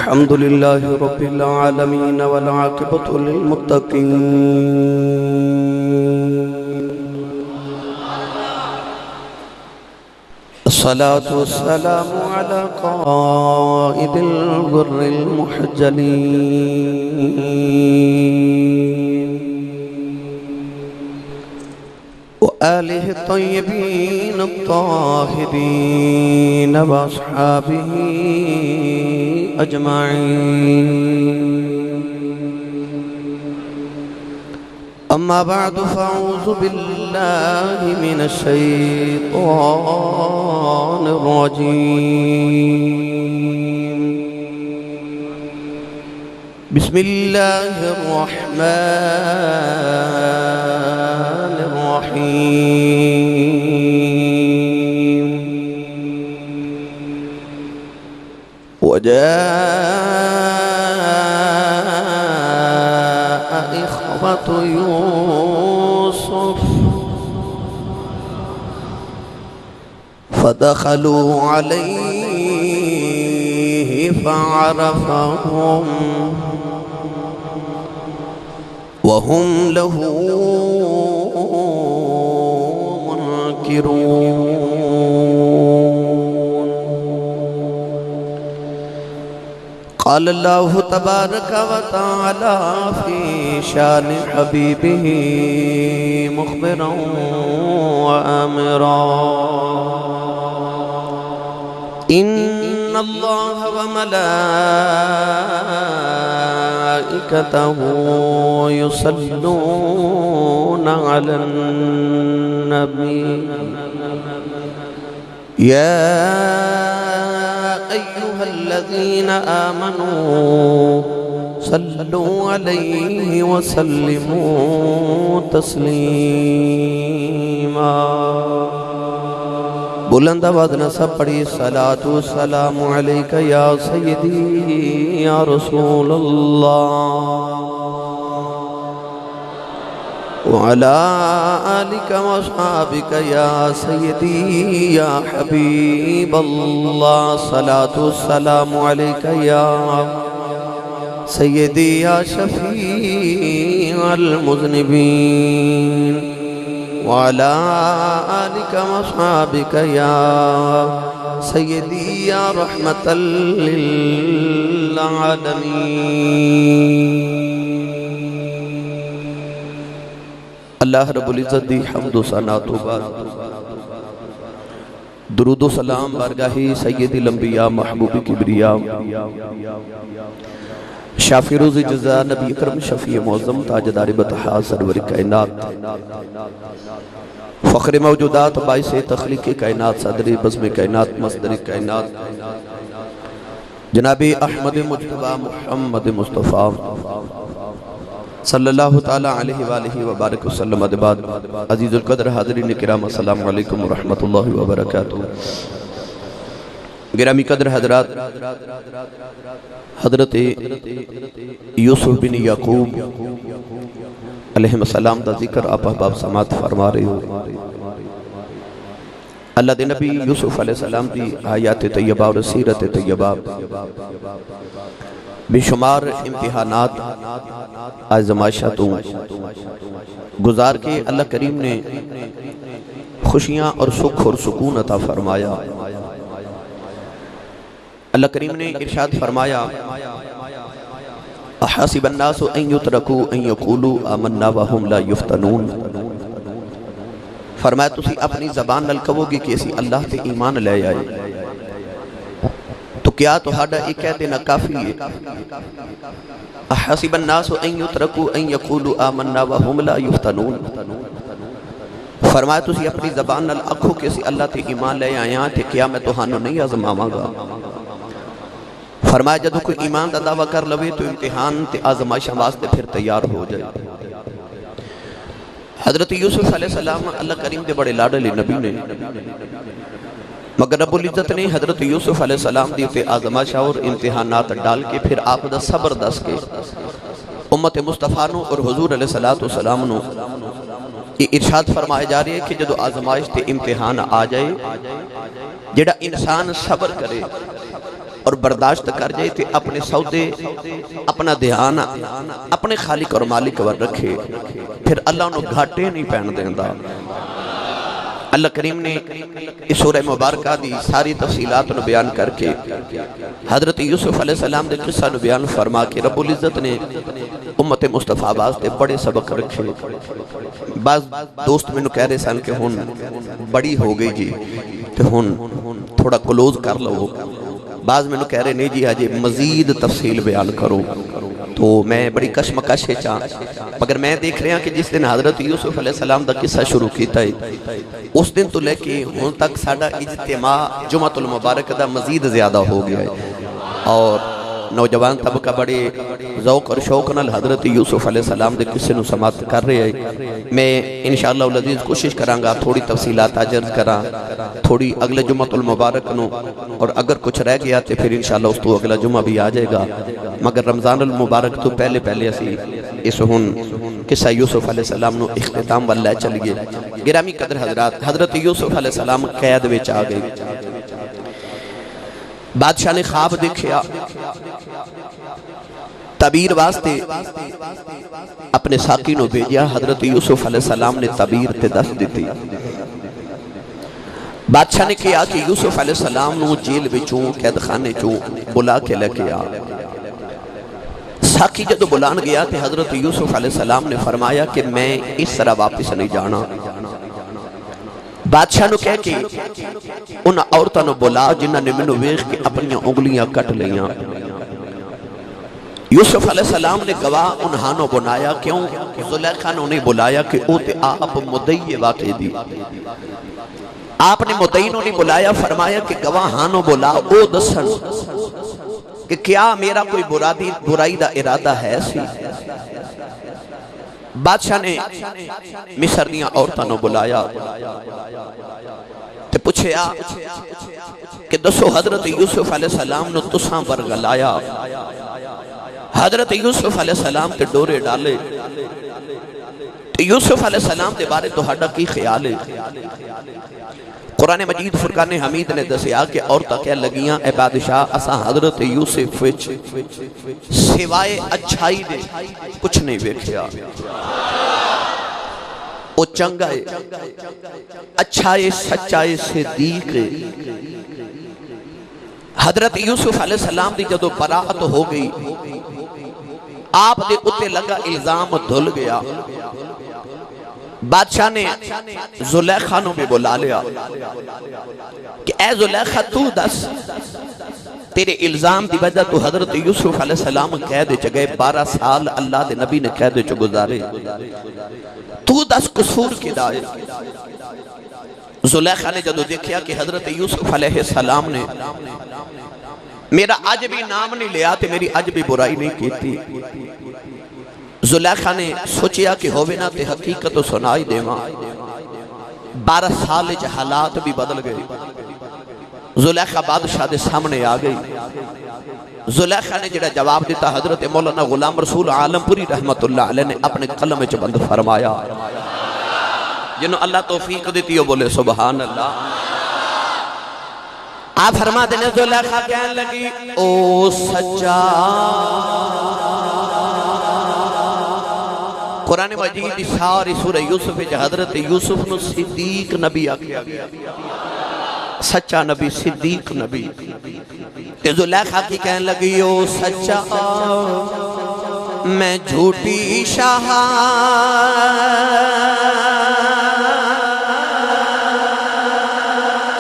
الحمد لله رب العالمين والعاقبة للمتقين الصلاة والسلام على قائد الغر المحجلين وآله الطيبين الطاهرين وأصحابه أجمعين. أما بعد فأعوذ بالله من الشيطان الرجيم. بسم الله الرحمن الرحيم. وجاء إخوة يوسف فدخلوا عليه فعرفهم وهم له منكرون. قال الله تبارك وتعالى في شان حبيبه مخبرا وآمرا: إن الله وملائكته يصلون على النبي يا أيها الذين آمنوا صلوا عليه وسلموا تسلیما. بلند آواز نہ سب پڑھی: صلاۃ والسلام علیک یا سیدی یا رسول اللہ وعلى آلك وصحابك يا سيدي يا حبيب الله. صلاة والسلام عليك يا سيدي يا شفيع المذنبين وعلى آلك وصحابك يا سيدي يا رحمة للعالمين. اللہ رب العزت دی حمد و ثنا تو بعد درود و سلام بارگاہ سید الانبیاء محبوب کبریا شافی روز جزا نبی اکرم شفیع معظم تاجدار بطحا سرور کائنات فخر موجودات باعث تخلیق کائنات صدر بزم کائنات مصدر کائنات جناب احمد مجتبی محمد مصطفیٰ صلی اللہ تعالیٰ علیہ وآلہ وبارک وسلم. بعد عزیز القدر حاضرین کرام السلام علیکم ورحمت اللہ وبرکاتہ. گرامی قدر حضرات، حضرت یوسف بن یعقوب علیہ السلام دا ذکر آپ احباب سماعت فرما رہے ہو. اللہ دے نبی یوسف علیہ السلام دی حیات طیبہ اور سیرت طیبہ بے شمار امتحانات آزمائشاتوں گزار کے اللہ کریم نے خوشیاں اور سکھ اور سکون عطا فرمایا. اللہ کریم نے ارشاد فرمایا: احسب الناس ان یترکوا ان یقولوا آمنا وهم لا یفتنون. فرمایا تسی اپنی زبان نال کہو گے کہ اسی اللہ تے ایمان لے آئے تو کیا تہاڈا ایک کہہ دینا کافی ہے؟ احسب الناس ان یترکوا ان یقولوا آمنا وهم لا یفتنون. فرمایا تسی اپنی زبان نال آکھو کہ اسی اللہ تے ایمان لے آئے ہیں تے کیا میں تہانوں نہیں آزماواں گا. فرمایا جدو کوئی ایمان دا دعویٰ کر لوے تو امتحان تے آزمائش واسطے پھر تیار ہو جائے. حضرت یوسف علیہ السلام اللہ کریم دے بڑے لاڈلے نبی نے، مگر رب العزت نے حضرت یوسف علیہ السلام دیتے آزمائش اور امتحانات ڈال کے پھر آپ دا صبر دس کے امت مصطفیٰ نو اور حضور علیہ السلام نو یہ ارشاد فرمائے جا رہے ہیں کہ جدو آزمائش تے امتحان آ جائے جڑا انسان صبر کرے اور برداشت کر جائے تو اپنے سودے اپنا دھیان اپنے خالق اور مالک ور رکھے، پھر اللہ انہوں گھاٹے نہیں پہن دیندہ۔ اللہ کریم نے اس سورہ مبارکہ دی ساری تفصیلات نو بیان کر کے حضرت یوسف علیہ السلام دے قصہ نو بیان فرما کے رب العزت نے امت مصطفیٰ واسطے بڑے سبق رکھے۔ بعض دوست میں نو کہہ رہے سن کہ ہن بڑی ہو گئی جی تو ہن تھوڑا کلوز کر لو، بعض میں نو کہہ رہے نہیں جی آجے مزید تفصیل بیان کرو، تو میں بڑی کشمکش ہے چاہاں، مگر میں دیکھ رہا کہ جس دن حضرت یوسف علیہ السلام دا قصہ شروع کیتا ہے اس دن تو لے کے ہون تک ساڑھا اجتماع جمعۃ المبارک دا مزید زیادہ ہو گیا ہے، اور نوجوان طبقہ بڑے ذوق اور شوق نال حضرت یوسف علیہ السلام دے قصے نو سماعت کر رہے ہیں۔ میں انشاءاللہ العزیز کوشش کرانگا تھوڑی تفصیلات عرض کرا، تھوڑی اگلے جمعۃ المبارک نو، اور اگر کچھ رہ گیا تو پھر انشاءاللہ اس تو اگلا جمعہ بھی آ جائے گا، مگر رمضان المبارک تو پہلے اسی اس ہن قصہ یوسف علیہ السلام نو اختتام واللہ چلیے۔ گرامی قدر حضرات، حضرت یوسف علیہ السلام قید وچ آ گئے، بادشاہ نے خواب دیکھیا، تعبیر واسطے اپنے ساقی نو بھیجیا، حضرت یوسف علیہ السلام نے تعبیر تے دس دیتی۔ بادشاہ نے کہا کہ یوسف علیہ السلام نو جیل بچوں قید خانے چوں بلا کے لے آ۔ ساقی جدو بلان گیا کہ حضرت یوسف علیہ السلام نے فرمایا کہ میں اس طرح واپس نہیں جانا۔ بادشاہ نو کہہ کے ان عورتوں نو بلا جنہاں نے منو ویخ کے اپنی انگلیاں کٹ لیاں۔ یوسف علیہ السلام نے گواہ انہانو بنایا، کیوں زلیخا نے انہیں بلایا کہ او تے آپ مدعی واقع دی۔ آپ نے مدعینوں نے بلایا، فرمایا کہ گواہانو بلا او دسن کہ کیا میرا کوئی برائی دا ارادہ ہے سی۔ بادشاہ نے مصر دیاں عورتوں نو بلایا تے پوچھیا کہ دسو حضرت یوسف علیہ السلام نو تساں ورگلایا۔ حضرت یوسف علیہ السلام تے ڈورے ڈالے، تے یوسف علیہ السلام دے بارے تو ہڈا کی خیال ہے؟ قرآن مجید فرقان حمید نے دسیا کہ عورتاں کہہ لگیاں اے بادشاہ اساں حضرت یوسف وچ سوائے اچھائی دے کچھ نہیں ویکھیا، او چنگا ہے، اچھا ہے، سچا ہے، صدیق ہے۔ حضرت یوسف علیہ السلام دی جدو براعت ہو گئی، آپ دے اتے لگا الزام دھل گیا۔ بادشاہ نے زلیخا نو بھی بلا لیا کہ اے زلیخا تو دس تیرے الزام دی وجہ تو حضرت یوسف علیہ السلام قید چ گئے، 12 سال اللہ دے نبی نے قید چ گزارے، تو دس قصور کی دائے۔ زلیخا نے جدو دیکھیا کہ حضرت یوسف علیہ السلام نے میرا آج بھی نام نہیں لیا تے میری آج بھی برائی نہیں کیتی، زلیخا نے سوچیا کہ ہووے نہ تے حقیقت سنائی دیواں۔ 12 سال جا حالات بھی بدل گئے، زلیخا بادشاہ دے سامنے آ گئی۔ زلیخا نے جڑا جواب دیتا حضرت مولانا غلام رسول عالم پوری رحمت اللہ علیہ نے اپنے قلم وچ بند فرمایا، جنہوں اللہ توفیق دیتی ہو بولے سبحان اللہ۔ آپ فرما دینے زلیخا کہنے لگی او سچا، قرآن مجید ساری سورہ یوسف حضرت یوسف نو صدیق نبی آکیا گیا، سچا نبی، صدیق نبی۔ زلیخا کی کہنے لگی او سچا میں جھوٹی شاہ،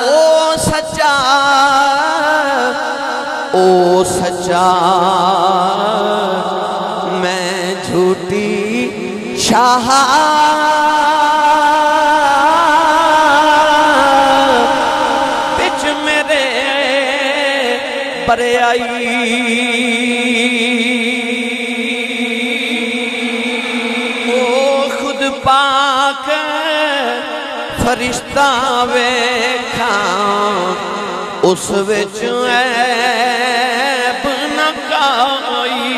او سچا او سچا میں جھوٹی شاہ، بچ میرے برے آئی، او خود پاک فرشتہ ویکھاں اس وچ عیب نہ کائی۔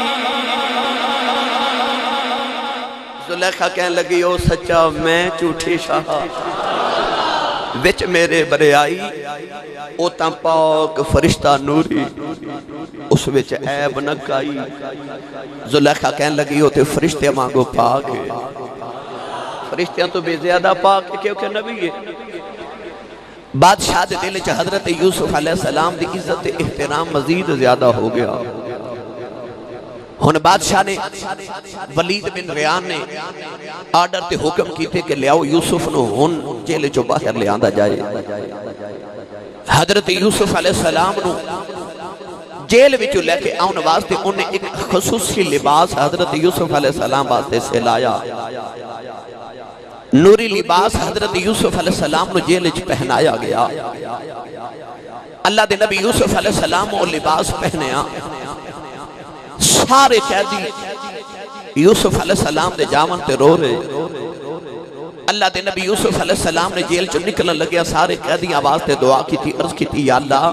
زلیخا کہنے لگی او سچا میں جھوٹی شاہ، وچ میرے برے آئی او تاں پاک فرشتہ نوری اس وچ عیب نہ کائی زلیخا کہن لگی ہوتے فرشتے مانگو پاک ہے فرشتیاں تو بے زیادہ پاک ہے کیونکہ نبی ہے بادشاہ دے دل چ حضرت یوسف علیہ السلام دی عزت احترام مزید زیادہ ہو گیا ہن بادشاہ نے ولید بن ریان نے آرڈر تے حکم کیتے کہ لے آؤ یوسف نو ہن جیل چو باہر لے آندا جائے حضرت یوسف علیہ السلام نو جیل وچوں لے کے آن واسطے انہیں ایک خصوصی لباس حضرت یوسف علیہ السلام واسطے سے لایا نوری لباس حضرت یوسف علیہ السلام نو جیل وچ پہنایا گیا اللہ دے نبی یوسف علیہ السلام وہ لباس پہنیا سارے قیدی یوسف علیہ السلام دے جامن تے رو رہے اللہ دے نبی یوسف علیہ السلام نے جیل چو نکلن لگیا سارے قیدی آواز تے دعا کی تھی عرض کی تھی یا اللہ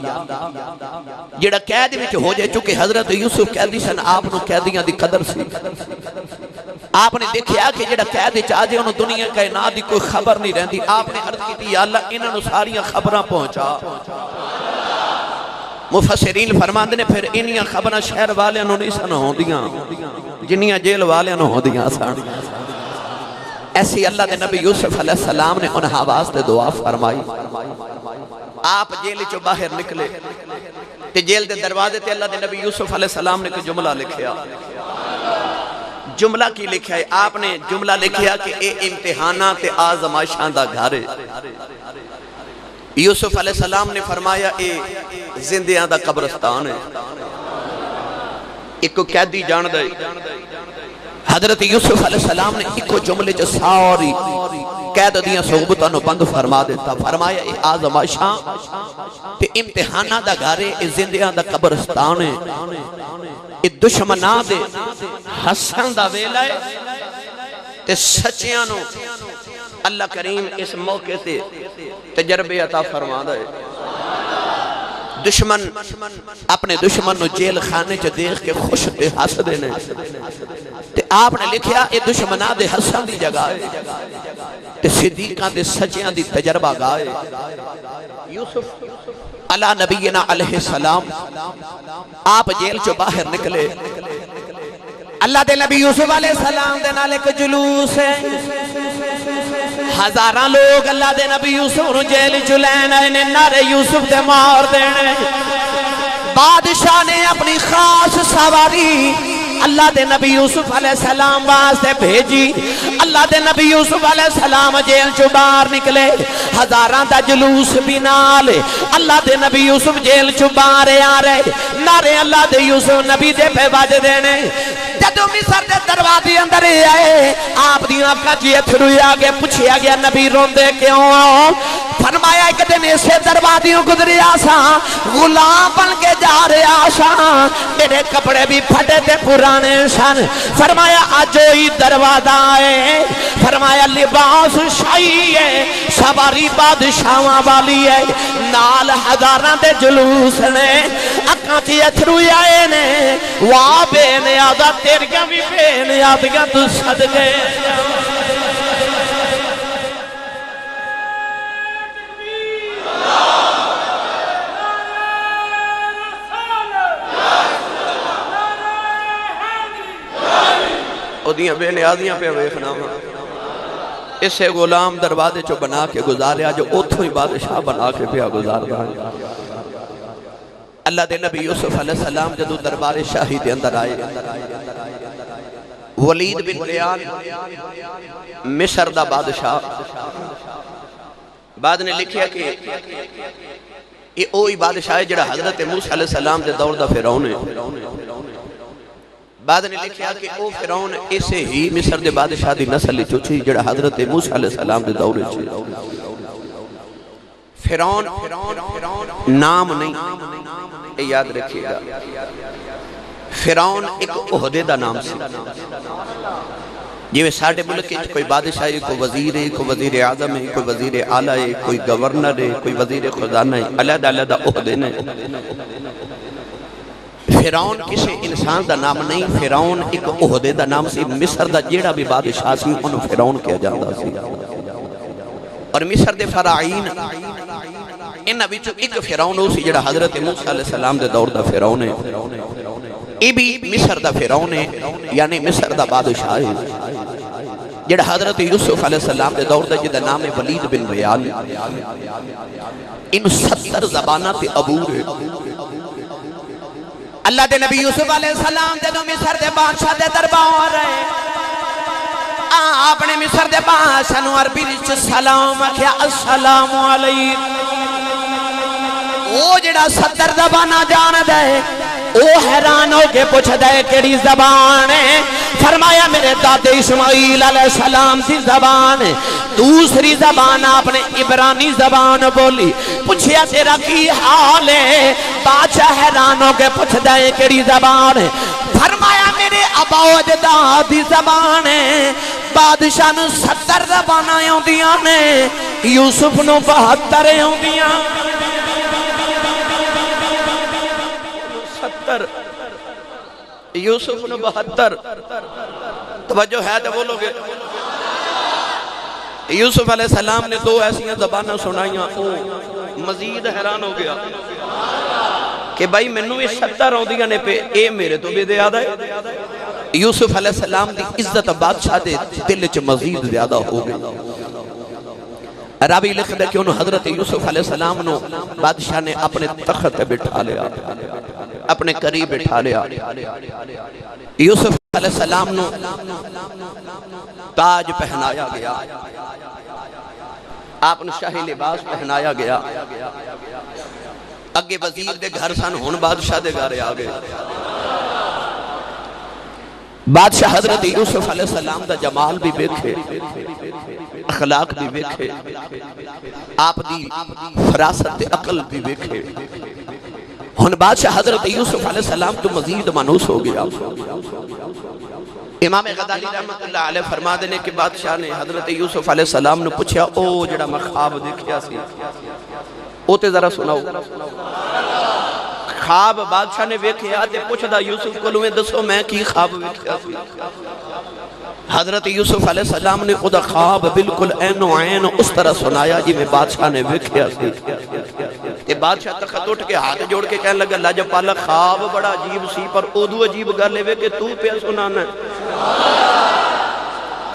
جیڑا قید وچ ہو جائے چونکہ حضرت یوسف قیدی سن آپ نو قیدیاں دی قدر سی آپ نے دیکھیا کہ جیڑا قید وچ آ جائے انہوں دنیا کائنات دی کوئی خبر نہیں رہندی آپ نے عرض کی تھی یا اللہ انہاں نو ساریاں خبراں پہنچا مفسرین فرماندے نے پھر انہیاں خبراں شہر والے نو نہیں سن ہوندیاں جنیاں جیل والے نو ہوندیاں سن ایسی اللہ دے نبی یوسف علیہ السلام نے انہاں آواز تے دعا فرمائی آپ جیل چو باہر نکلے تے جیل دے دروازے تے اللہ دے نبی یوسف علیہ السلام نے کوئی جملہ لکھیا جملہ کی لکھیا ہے آپ نے جملہ لکھیا کہ اے امتحانات آزمائشاں دا گھر یوسف علیہ السلام نے فرمایا اے زندیاں دا قبرستان ہے ایک کو قیدی جان دے حضرت یوسف علیہ السلام نے ایک کو جملے جو ساری قید دیاں صحبتوں نے بند فرما دیتا فرمایا اے آزمائشاں تے امتحانہ دا گھارے اے زندیاں دا قبرستان ہے اے دشمنہ دے حسن دا ویلہ ہے تے سچیاں نو اللہ کریم اس موقع تے تجربے عطا فرما دے دشمن اپنے دشمن نو جیل خانے چا دیکھ کے خوش تے ہس دینے تے آپ نے لکھیا اے دشمنہ دے حسن دی جگہ ہے تے صدیقان دے سچیاں دی تجربہ گائے یوسف علیہ نبینا علیہ السلام آپ جیل چو باہر نکلے اللہ دے نبی یوسف علیہ السلام دے نال ایک جلوس ہے ہزاراں لوگ اللہ دے نبی یوسف نو جیل چو لین آئے نے نعرے یوسف دے مار دینے بادشاہ نے اپنی خاص سواری اللہ دے نبی یوسف علیہ السلام واسطے بھیجی اللہ دے نبی یوسف علیہ السلام جیل چو باہر نکلے ہزاراں دا جلوس بھی نالے اللہ دے نبی یوسف جیل چو باہر آ رہے نعرے اللہ دے یوسف نبی دے پہ باج دینے جدو مصر دے دروازے اندر آئے آپ دی آنکھاں چیئے تھروئی آگے پوچھیا گیا نبی روندے کیوں فرمایا ایک دن اسے دروازیوں گزری آسا غلام بن کے جا رہے آسا میرے کپڑے بھی پھٹے تھے پرانے سن فرمایا آجوئی دروازہ آئے فرمایا لباس شاہی ہے سواری بادشاہاں والی ہے نال ہزاراں دے جلوس نے اکاں چیئے تھروئی آئے نے واہ بے نیازہ تیریاں بھی بے نیازیاں تو صدقے دیاں بے نیازیاں پہ ویکھنا اسے غلام دروازے چو بنا کے گزاریا جو اتھو ہی بادشاہ بنا کے پیا گزار دا اللہ دے نبی یوسف علیہ السلام جدو دربار شاہی دے اندر آئے ولید بن ریان مصر دا بادشاہ بعد نے لکھیا کہ یہ اوہی بادشاہ ہے جڑا حضرت موسیٰ علیہ السلام دے دور دا فرعون ہے بعد نے لکھیا کہ او فرعون اسے ہی مصر دے بادشاہ دی نسل چوچی جڑا حضرت موسیٰ علیہ السلام دے دور چھے فرعون نام نہیں یہ یاد رکھیے گا فرعون ایک عہدے دا نام سی یہ ساڑھے ملک کوئی بادشاہ ہے کوئی وزیر ہے کوئی وزیر اعظم ہے کوئی وزیر اعلیٰ ہے کوئی گورنر ہے کوئی وزیر خزانہ ہے علیحدہ علیحدہ عہدے نے فرعون کسی انسان دا نام نہیں فرعون ایک عہدے دا نام سی مصر دا جیڑا بھی بادشاہ سی انہوں فرعون کیا جاندہ سی اور مصر دے فرعین انہاں وچوں ایک فرعون ہو سی جڑا حضرت موسیٰ علیہ السلام دے دور دا فرعون ہے، یہ بھی مصر دا فرعون ہے، یعنی مصر دا بادشاہ ہے جڑا حضرت یوسف علیہ السلام دے دور دا جدا نام ولید بن ریال، ان 70 زبانہ تے عبور ہے۔ اللہ دے نبی یوسف علیہ السلام دے دو مصر دے بادشاہ دے دربار ہے، آپ نے مصر دے بادشاہ نو عربی وچ سلام کیا السلام علیکم۔ او جڑا 70 زبانہ جان دے او حیران ہو کے پوچھ دے کیڑی زبان ہے؟ فرمایا میرے دادے اسماعیل علیہ السلام دی زبان ہے۔ دوسری زبان آپ نے عبرانی زبان بولی، پوچھیا تیرا کی حال ہے؟ بادشاہ حیران ہو کے پوچھ دے کیڑی زبان ہے؟ فرمایا میرے ابا و اجداد دی زبان ہے۔ بادشاہ نو 70 زباناں آندیاں نے، یوسف نو 72 آندیاں۔ 70 یوسف نو 72، توجہ ہے تو بولو گے؟ یوسف علیہ السلام نے 2 ایسی زبانیں سنائیاں، او مزید حیران ہو گیا کہ بھائی منو یہ 70 آندیاں نے پہ اے میرے تو بھی زیادہ ہے۔ یوسف علیہ السلام دی عزت بادشاہ دے دل چ مزید زیادہ ہو گئی۔ راوی لکھ دے کہ انہوں حضرت یوسف علیہ السلام نو بادشاہ نے اپنے تخت بٹھا لیا، اپنے قریب بٹھا لیا۔ یوسف علیہ السلام نو تاج پہنایا گیا، آپ نے شاہی لباس پہنایا گیا۔ اگے وزیر دے گھر سن، ہون بادشاہ دے گھر آگئے۔ بادشاہ حضرت یوسف علیہ السلام دا جمال بھی بیکھے، اخلاق بھی بیکھے، آپ دی فراست عقل بھی بیکھے۔ ہن بادشاہ حضرت یوسف علیہ السلام تو مزید مانوس ہو گیا۔ امام غزالی رحمت اللہ علیہ فرما دینے کہ بادشاہ نے حضرت یوسف علیہ السلام نے پوچھا او جڑا میں خواب دیکھیا سی او تے ذرا سناؤ۔ خواب بادشاہ نے ویکھیا تے پوچھ دا یوسف کو لویں دسو میں کی خواب ویکھیا سی۔ حضرت یوسف علیہ السلام نے خدا خواب بالکل عین و عین اس طرح سنایا جی میں بادشاہ نے ویکھیا سی۔ تے بادشاہ تخت اٹھ کے ہاتھ جوڑ کے کہنے لگا لاجپالا خواب بڑا عجیب سی پر ادو عجیب گل ہے کہ تو پہ سنانا ہے۔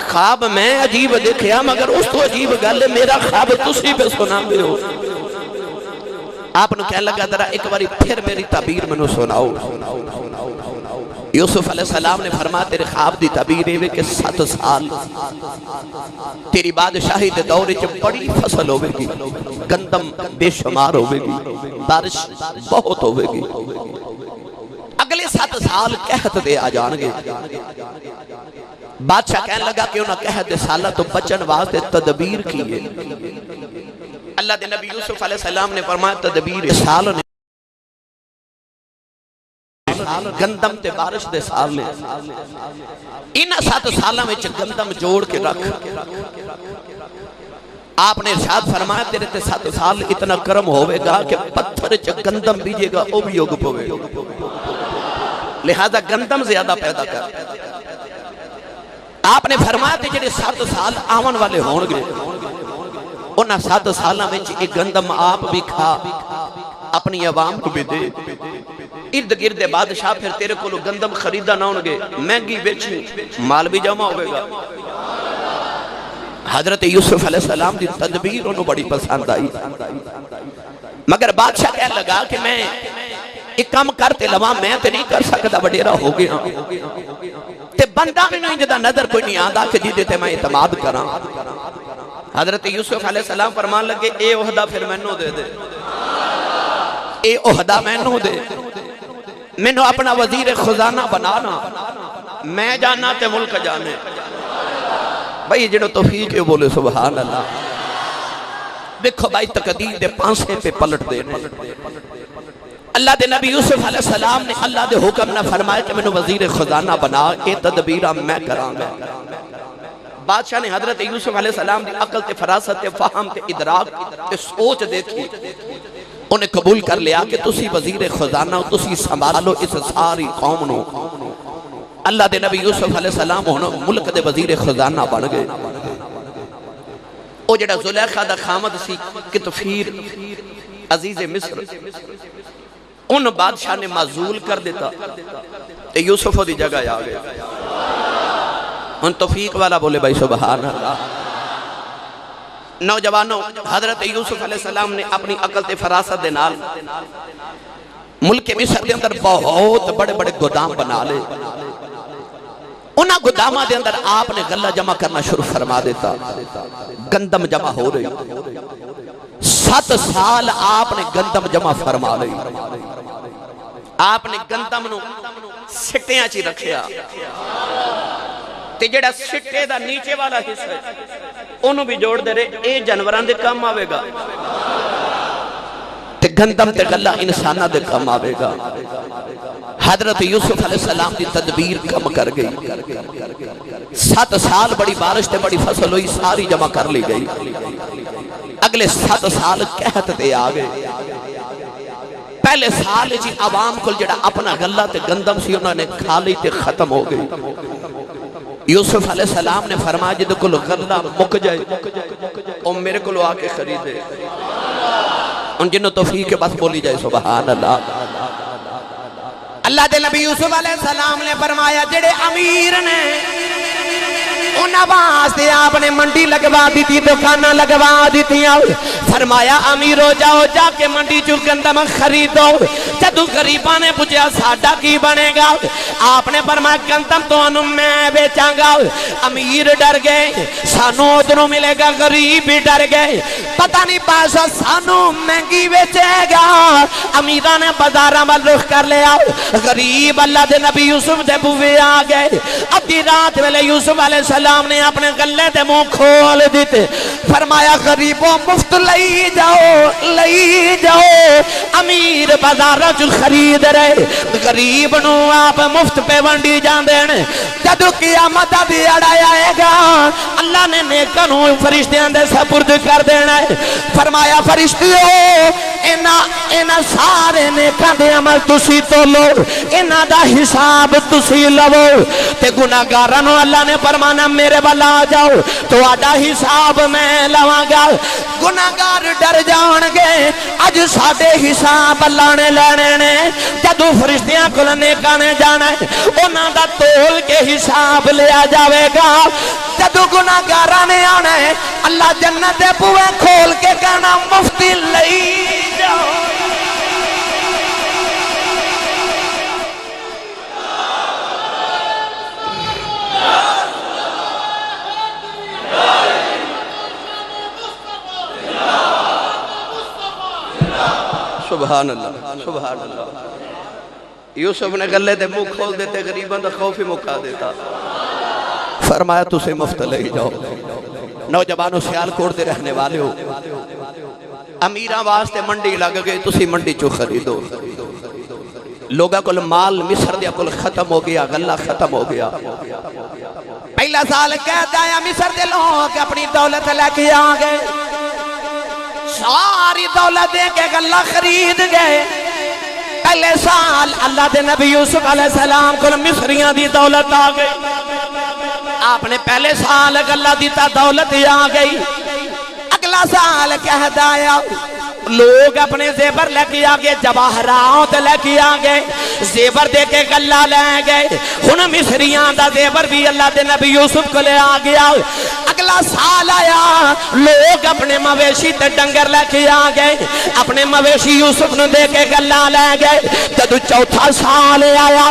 خواب میں عجیب دیکھیا مگر اس تو عجیب گل ہے میرا خواب تسی پہ سنا دے ہو۔ آپ نے کہنے لگا ذرا ایک باری پھر میری تعبیر میں نو سناؤ۔ یوسف علیہ السلام نے فرمایا تیرے خواب دی تعبیر ہے کہ 7 سال تیری بادشاہی دے دور وچ بڑی فصل ہوے گی، گندم بے شمار ہوے گی، بارش بہت ہوے گی، اگلے 7 سال قحط دے آ جان گے۔ بادشاہ کہنے لگا کہ انہاں قحط دے سالاں تو بچن واسطے تدبیر کیے۔ اللہ دے نبی یوسف علیہ السلام نے فرمایا تدبیر سال نے گندم تے بارش دے سال نے انہاں 7 سالاں وچ گندم جوڑ کے رکھ۔ آپ نے ارشاد فرمایا تیرے تے 7 سال اتنا کرم ہوئے گا کہ پتھر چ گندم بیجے گا او بھی اگ پوے، لہذا گندم زیادہ پیدا کر۔ آپ نے فرمایا تے جڑے 7 سال آون والے ہون گے انہاں 7 سالاں وچ ایک گندم آپ بھی کھا اپنی عوام کو بھی دے، ارد گرد بادشاہ پھر تیرے کو لو گندم خریدہ نہ ہونگے، مہنگی بیچی مال بھی جمع ہوئے گا۔ حضرت یوسف علیہ السلام دی تدبیر انہوں بڑی پسند آئی، مگر بادشاہ کہنے لگا کہ میں ایک کام کرتے لواں میں تے نہیں کر سکتا وڈیرا ہو گیا تے بندہ میں نہیں جدا نظر کوئی نہیں آدھا کہ جیدے تے میں اعتماد کراں۔ حضرت یوسف علیہ السلام فرمان لگے اے عہدہ پھر مینوں دے دے، اے عہدہ مینوں دے، مینوں اپنا وزیر خزانہ بنانا، میں جانا تے ملک جانے۔ بھائی جنہوں توفیق ہے بولے سبحان اللہ۔ دیکھو بھائی تقدیر دے پانسے پہ پلٹ دے، اللہ دے نبی یوسف علیہ السلام نے اللہ دے حکم نہ فرمائے کہ مینوں وزیر خزانہ بنا، اے تدبیرہ میں کراں گا۔ بادشاہ نے حضرت یوسف علیہ السلام دی عقل تے فراست تے فہم تے ادراک تے سوچ دیکھی، انہیں قبول کر لیا کہ تسی وزیر خزانہ تسی سنبھالو اس ساری قوم نو۔ اللہ دے نبی یوسف علیہ السلام ملک دے وزیر خزانہ بن گئے۔ او جڑا زلیخا دا خامد سی کتفیر عزیز مصر ان بادشاہ نے معزول کر دیتا تے یوسف دی جگہ آ گیا ان توفیق والا بولے بھائی سبحان اللہ نوجوانوں حضرت یوسف علیہ السلام نے اپنی عقل تے فراست دے نال ملک مصر دے اندر بہت بڑے بڑے گودام بنا لے انہاں گوداماں دے اندر آپ نے غلہ جمع کرنا شروع فرما دیتا گندم جمع ہو رہی 7 سال آپ نے گندم جمع فرما لئی آپ نے گندم نو سٹیاں چی رکھیا تے جڑا سٹے دا نیچے والا حصہ ہے انہوں بھی جوڑ دے رہے اے جانوران دے کام آوے گا تے گندم تے غلہ انسانہ دے کام آوے گا حضرت یوسف علیہ السلام دی تدبیر کم کر گئی 7 سال بڑی بارش تے بڑی فصل ہوئی ساری جمع کر لی گئی اگلے 7 سال قحط تے آگئے پہلے سال جی عوام کل جڑا اپنا غلہ تے گندم سی انہوں نے کھا لی تے ختم ہو گئی یوسف علیہ السلام نے فرمایا جدو کل غلہ مک جائے او میرے کلو آکے خریدے ان جنہوں توفیق کے بس بولی جائے سبحان اللہ اللہ دے نبی یوسف علیہ السلام نے فرمایا جڑے امیر نے انہاں واسطے آپ نے منڈی لگوا دی تھی دکانہ لگوا دی تھی فرمایا امیرو جاؤ جا کے منڈی چو گندم خریدو جدو غریباں نے پوچھا ساڈا کی بنے گا آپ نے فرمایا گندم تو انہوں میں بیچاں گا امیر ڈر گئے سانو ادھروں ملے گا غریب بھی ڈر گئے پتہ نہیں پاسا سانو مہنگی بیچے گا امیران نے بازاراں وال رخ کر لیا غریب اللہ دے نبی یوسف دے بوے آ گئے ادھی رات ویلے یوسف علیہ السلام نے اپنے گلے دے منہ کھول دیتے فرمایا غریبوں مفت لئی جاؤ امیر بازارہ جو خرید رہے غریب نو آپ مفت پہ ونڈی جان دینے جدو قیامت دی اڑایا آئے گا اللہ نے نیکاں نو فرشتیاں دے سپرد کر دینا ہے فرمایا فرشتیوں اینا سارے نیکاں دے عمل تسی تو لو اینا دا حساب تسی لو تے گناہگارانو اللہ نے فرمانا میرے والا آ جاؤ تو آدھا حساب میں لواں گا گناہگار ڈر جان گے اج ساڈے حساب اللہ نے لینے نے جدو فرشتیاں کول نیکاں نے جانا ہے انہاں دا تول کے حساب لیا جاوے گا جدو گناہگاراں نے آنا ہے اللہ جنت دے بوئے کھول کے کہنا مفتی لئی جاؤ سبحان اللہ سبحان اللہ یوسف نے گلے دے منہ کھول دیتے غریباں دا خوف ہی مکا دیتا فرمایا تسے مفت لے جاؤ نوجوانوں سیالکوٹ دے رہنے والے ہو امیراں واسطے منڈی لگ گئے تسی منڈی چو خریدو لوگاں کل مال مصر دیا کل ختم ہو گیا غلہ ختم ہو گیا پہلا سال کہتا ہے مصر دے لوگ اپنی دولت لے کے آگئے ساری دولت دے کے غلہ خرید گئے پہلے سال اللہ دے نبی یوسف علیہ السلام کو مصریاں دی دولت آ گئی آپ نے پہلے سال غلہ دیتا دولت آ گئی اگلا سال کہتا ہے لوگ اپنے زیبر لے کے آگے جواہرات لے کے آگے زیبر دے کے غلہ لے گئے ہن مصریاں دا زیبر بھی اللہ دے نبی یوسف کو لے آگیا اگلا سال آیا لوگ اپنے مویشی تے ڈنگر لے کے آگئے اپنے مویشی یوسف نے دے کے غلہ لے گئے جدو چوتھا سال آیا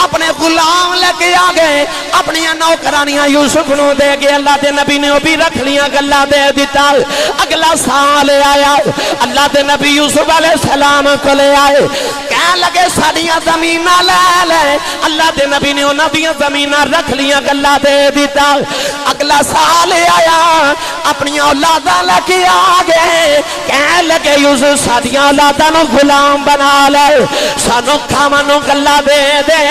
اپنے غلام لے کے آگئے اپنی نوکرانیاں یوسف نے دے گئے اللہ دے نبی نے بھی رکھ لیاں غلہ دے دیتا اگلا سال آیا اللہ دے نبی یوسف علیہ السلام کو لے آئے کہنے لگے ساڑیاں زمینہ لے لے اللہ دے نبی نے انہاں دیاں زمینہ رکھ لیاں غلہ دے دیتا اگلا سال آیا اپنی اولاداں لے کے آگئے کہنے لگے یوسف ساڑیاں اولاداں نو غلام بنا لے سانو کھامانو غلہ دے دے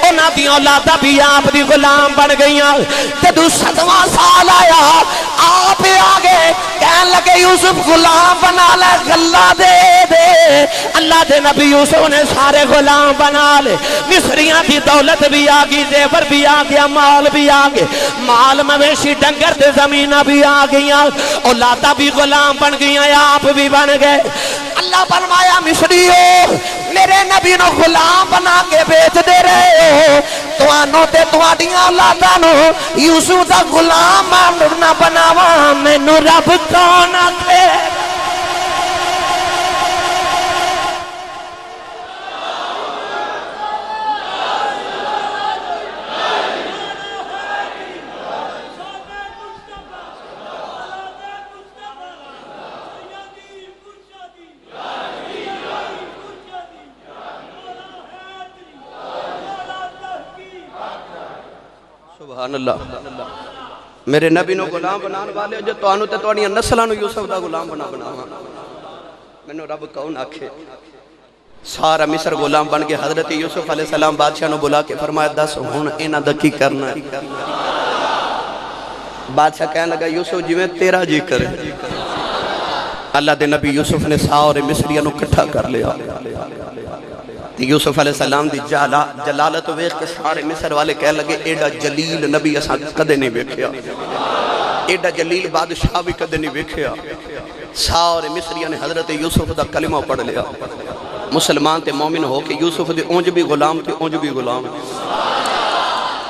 انہاں دیاں اولاداں بھی آپ دی غلام بن گئیاں جدو 7واں سال آیا آپ آگئے کہن لگے یوسف غلام بنا لے غلہ دے دے اللہ دے نبی یوسف نے سارے غلام بنا لے مصریاں دی دولت بھی آگئی زیور بھی آگیا مال بھی آگئے مال مویشی ڈنگر دے زمینہ بھی آگئیاں اولادہ بھی غلام بن گئیاں آپ بھی بن گئے اللہ فرمایا مصریوں میرے نبی نو غلام بنا کے بیچ دے رہے ہو تو آنو تے تو آڈیاں اولادہ نو یوسف دا غلام نہ بناوا میں نو رب کون آتے سبحان اللہ میرے نبی نو غلام بنان والے جو توانو تے توانیاں نسلانو یوسف دا غلام بناوا میں نو رب کون آکھے سارا مصر غلام بن کے حضرت یوسف علیہ السلام بادشاہ نو بلا کے فرمایا دس ہون اینا دا کی کرنا ہے بادشاہ کہنے لگا یوسف جی میں تیرا جی کرے اللہ دے نبی یوسف نے سارے مصریوں نو کٹھا کر لیا یوسف علیہ السلام دی جلالت ویخ کے سارے مصر والے کہہ لگے ایڈا جلیل نبی اساں کدے نہیں بیکھیا ایڈا جلیل بادشاہ بھی کدے نہیں بیکھیا سارے مصریوں نے حضرت یوسف دا کلمہ پڑھ لیا مسلمان تے مومن ہو کہ یوسف دے اونج بھی غلام تے اونج بھی غلام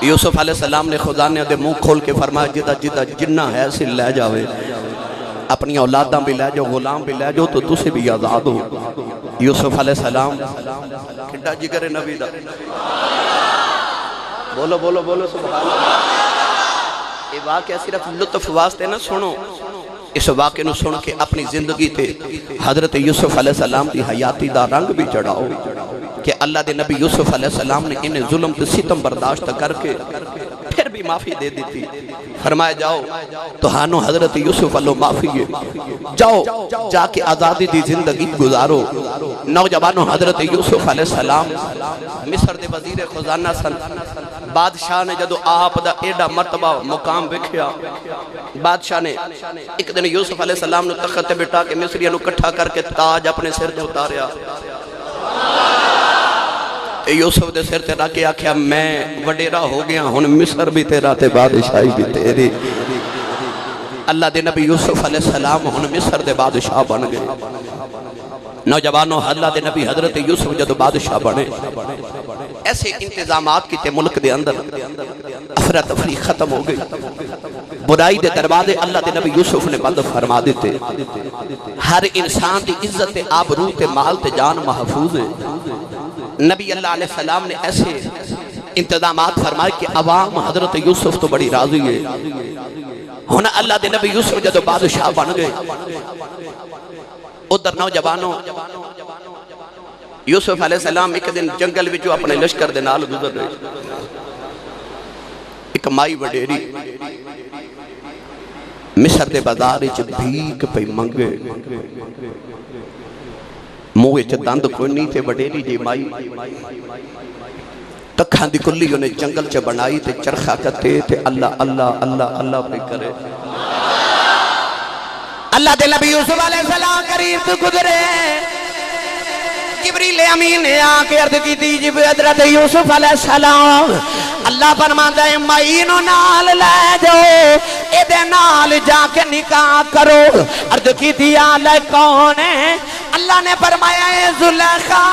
یوسف علیہ السلام نے خدا نے دے منہ کھول کے فرمایا جدہ جدہ جنہ ہے سے لے جاوے اپنی اولاداں بھی لے جاؤ غلام بھی لے جاؤ تو تُسے بھی آزاد ہو یوسف علیہ السلام کھڑا جگر نبی دا بولو بولو بولو سبحان اللہ یہ واقعہ صرف لطف واسطے نہ سنو اس واقعے نو سن کے اپنی زندگی تے حضرت یوسف علیہ السلام دی حیاتی دا رنگ بھی چڑھاؤ کہ اللہ دے نبی یوسف علیہ السلام نے انہیں ظلم تے ستم برداشت کر کے پھر بھی معافی دے دیتی فرمایا جاؤ تو ہانو حضرت یوسف اللہ معافی ہے جاؤ جا کے آزادی دی زندگی گزارو نوجوانوں حضرت یوسف علیہ السلام مصر دے وزیر خزانہ سن بادشاہ نے جدو آپ دا ایڈا مرتبہ مقام بکھیا بادشاہ نے ایک دن یوسف علیہ السلام نے تخت بٹھا کے مصریوں کٹھا کر کے تاج اپنے سر تے اتاریا یوسف دے سر تے رکھ کے آکھیا میں وڈیرا ہو گیا ہن مصر بھی تیرا تے بادشاہی بھی تیری اللہ دے نبی یوسف علیہ السلام ہن مصر دے بادشاہ بن گئے نوجوانوں اللہ دے نبی حضرت یوسف جدو بادشاہ بنے ایسے انتظامات کی تے ملک دے اندر افراتفری ختم ہو گئی برائی دے دروازے اللہ دے نبی یوسف نے بند فرما دیتے ہر انسان دی عزت آبرو تے مال تے جان محفوظ ہے نبی اللہ علیہ السلام نے ایسے انتظامات فرمائے کہ عوام حضرت یوسف تو بڑی راضی ہے ہونا اللہ دے نبی یوسف جدو بادشاہ بن گئے ادھر نوجوانوں یوسف علیہ السلام ایک دن جنگل وچوں اپنے لشکر دے نال گزر رہے ایک مائی وڈیری مصر دے بازار وچ بھیک پئی منگے منہ وچ دند کوئی نہیں تے وڈیری جی مائی تکھاں دی کلی انہیں جنگل چ بنائی تے چرخا کتے تے اللہ اللہ اللہ اللہ پہ کرے اللہ دے نبی یوسف علیہ السلام قریب تو گزرے جبریل امین نے آکے عرض کی تھی جب حضرت یوسف علیہ السلام اللہ فرماتا ہے مائینو نال لے جاؤ ایدے نال جا کے نکاح کرو عرض کی تھی آلہ کون ہے اللہ نے فرمایا اے زلیخا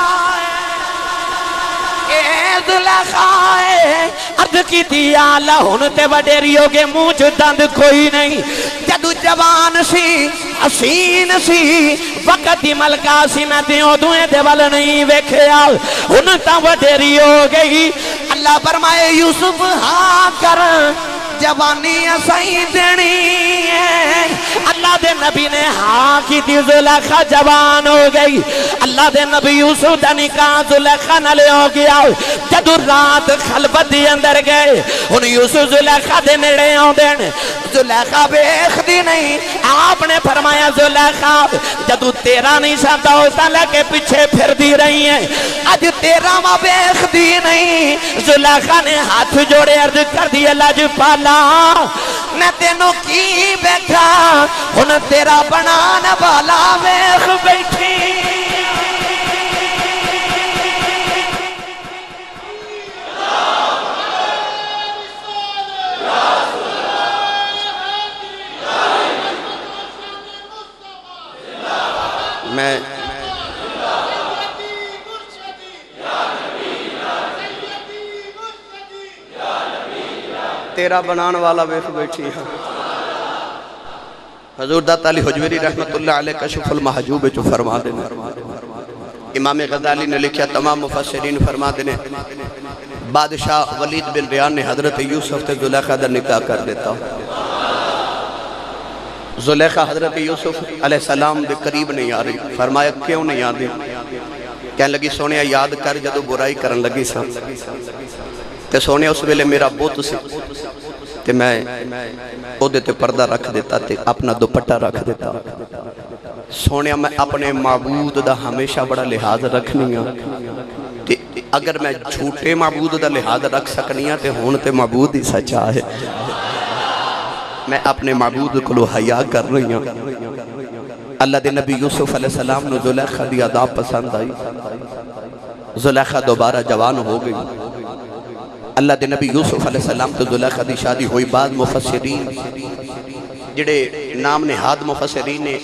عرض کی تھی آلہ ہونتے وڈیریوں کے منہ دند کوئی نہیں جدو جوان سی حسین سی وقت ہی ملکہ سی میں دیوں دوئے دیوال نہیں ویکھیا ہونتا وڈیری ہو گئی اللہ فرمائے یوسف ہاں کر جوانی اسائی دینی ہے اللہ دے نبی نے ہاں کی تھی زلیخا جوان ہو گئی اللہ دے نبی یوسف دا نکاح زلیخا نہ لے ہو گیا جدو رات خلبت دی اندر گئے ان یوسف زلیخا دے نیڑے ہوں دین زلیخا بیخ دی نہیں آپ نے فرمایا زلیخا جدو تیرا نہیں ساتھا ہوتا لگے پیچھے پھر دی رہی ہیں آج تیرا ماں بیخ دی نہیں زلیخا نے ہاتھ جوڑے عرض کر دی اللہ جو پالا میں تینوں کی بیٹھا ہن تیرا بنان والا ویکھ بیٹھی میں تیرا بنان والا ویکھ بیٹھی ہاں حضور داتا علی حجویری رحمت اللہ علیہ کشف المحجوب جو فرما دینے امام غزالی نے لکھیا تمام مفسرین فرما دینے بادشاہ ولید بن ریان نے حضرت یوسف تے زلیخا دا نکاح کر دیتا زلیخا حضرت یوسف علیہ السلام دے قریب نہیں آ رہی فرمایا کیوں نہیں آ رہی کہنے لگی سونے یاد کر جدو برائی کرن لگی سا تے سونے اس ویلے میرا بوت سی تے میں او دیتے پردہ رکھ دیتا تے اپنا دوپٹہ رکھ دیتا سونے میں اپنے معبود دا ہمیشہ بڑا لحاظ رکھنی ہوں تے اگر میں جھوٹے معبود دا لحاظ رکھ سکنی ہوں تے ہون تے معبود ہی سچا ہے میں اپنے معبود کو حیا کر رہی ہوں اللہ دے نبی یوسف علیہ السلام نے زلیخا دی ادا پسند آئی زلیخا دوبارہ جوان ہو گئی اللہ دے نبی یوسف علیہ السلام تو زلیخا دی شادی ہوئی بعد مفسرین جڑے نام نہاد مفسرین نے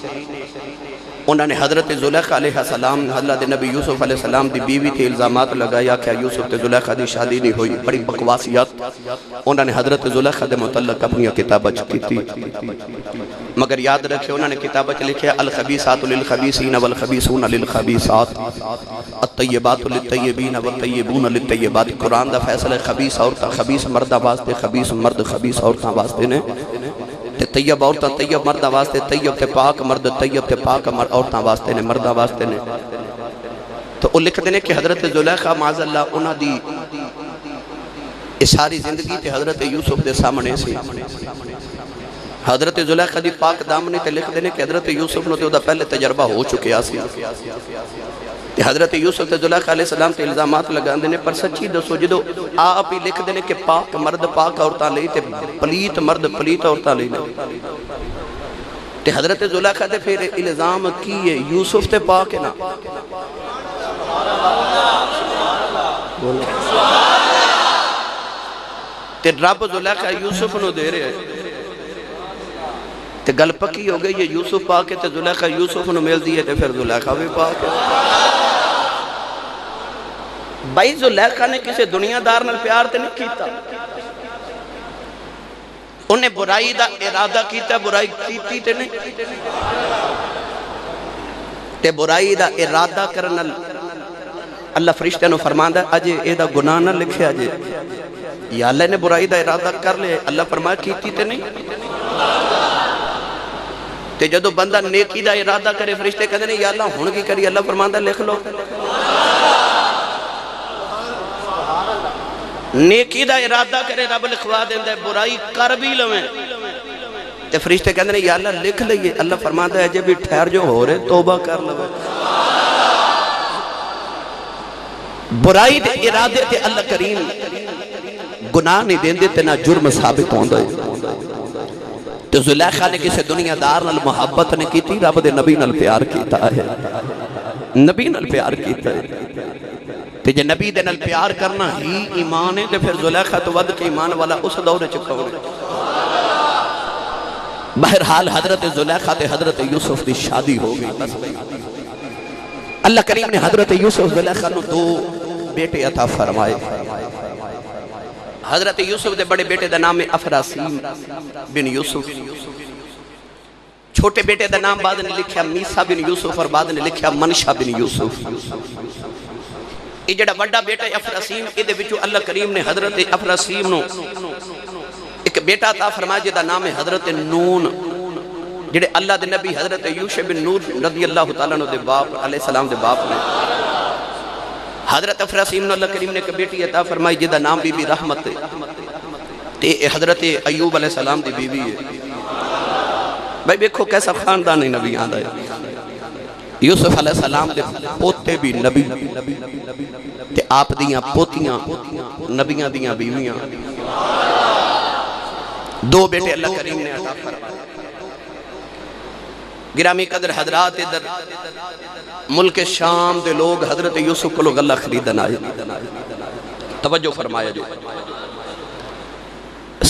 انہوں نے حضرت زلیخا علیہ السلام اللہ دے نبی یوسف علیہ السلام دی بیوی تھی الزامات لگایا کہ یوسف تے زلیخا دی شادی نہیں ہوئی بڑی بکواسیات انہوں نے حضرت زلیخا دے متعلق اپنی کتابہ کی تھی مگر یاد رکھے انہوں نے کتابہ لکھے الخبیثات للخبیثین والخبیثون للخبیثات الطیبات للطیبین والطیبون للطیبات قرآن دا فیصلہ خبیث عورتاں خبیث مردہ واسطے خبیث مرد خبیث عورتاں واسطے نے طیب عورتاں طیب مردہ واسطے طیب تے پاک مرد طیب تے پاک عورتاں واسطے نے مردہ واسطے نے تو وہ لکھ دینے کہ حضرت زلیخا معاذ اللہ انہاں دی ساری زندگی تے حضرت یوسف دے سامنے سی حضرت زلیخا دی پاک دامنی تے لکھ دینے کہ حضرت یوسف نے دا پہلے تجربہ ہو چکے آسی تے حضرت یوسف تے زلیخا علیہ السلام تے الزامات لگان دینے پر سچی دسو جدو آپ ہی لکھ دینے کہ پاک مرد پاک عورتاں لئی تے پلیت مرد پلیت عورتاں لئی تے حضرت زلیخا تے پھر الزام کیے یوسف تے پاک ہے نا تے رب زلیخا یوسف نو دے رہے ہیں تے گل پکی ہو گئی یہ یوسف پاک ہے تے زلیخا یوسف نو مل دیئے تے پھر زلیخا بھی پاک ہے بھائی زلیخا نے کسے دنیا دار نال پیار تے نہیں کیتا انہیں برائی دا ارادہ کیتا برائی کیتی تے نہیں تے برائی دا ارادہ کرنا اللہ فرشتہ نو فرماندہ اجے اے دا گناہ نہ لکھے اجے یا اللہ نے برائی دا ارادہ کر لے اللہ فرمایا کیتی تے نہیں تے جدو بندہ نیکی دا ارادہ کرے فرشتے کہتے ہیں یا اللہ ہون کی کری اللہ فرماندہ لکھ لو نیکی دا ارادہ کرے رب لکھوا دیندہ ہے برائی کر بھی لویں تے فرشتے کہتے ہیں یا اللہ لکھ لئیے اللہ فرماندہ ہے جب بھی ٹھہر جو ہو رہے توبہ کر لویں برائی دے ارادے تے اللہ کریم گناہ نہیں دیندے تے نہ جرم ثابت ہوندہ ہے تو زلیخا نے کسے دنیا دار نال محبت نے کی تھی رب دے نبی نال پیار کیتا ہے نبی نال پیار کیتا ہے تے جے نبی دے نال پیار کرنا ہی ایمان ہے تے پھر زلیخا تو ود کے ایمان والا اس دور چکا ہوئے بہرحال حضرت زلیخا تے حضرت یوسف دی شادی ہو گئی اللہ کریم نے حضرت یوسف زلیخا نو 2 بیٹے عطا فرمائے حضرت یوسف دے بڑے بیٹے دا نام ہے افراسیم بن یوسف چھوٹے بیٹے دا نام بعد نے لکھیا میسا بن یوسف اور بعد نے لکھیا منشا بن یوسف یہ جڑا بڑا بیٹا افراسیم ادھے بچو اللہ کریم نے حضرت افراسیم نو ایک بیٹا عطا فرمایا جدا نام ہے حضرت نون جڑے اللہ دے نبی حضرت یوشع بن نون رضی اللہ تعالیٰ دے باپ علیہ السلام دے باپ نے حضرت افراسیم نے اللہ کریم نے ایک بیٹی عطا فرمائی جدا نام بی بی رحمت تے حضرت ایوب علیہ السلام دی بیوی ہے بھائی دیکھو کیسا خاندانی نبی آدھا ہے یوسف علیہ السلام دے پوتے بھی نبی تے آپ دیاں پوتیاں نبیاں دیاں بیویاں دو بیٹے اللہ کریم نے عطا فرمائے۔ گرامی قدر حضرات، ادھر ملک شام دے لوگ حضرت یوسف کو غلہ خریدن آئے، توجہ فرمایا جو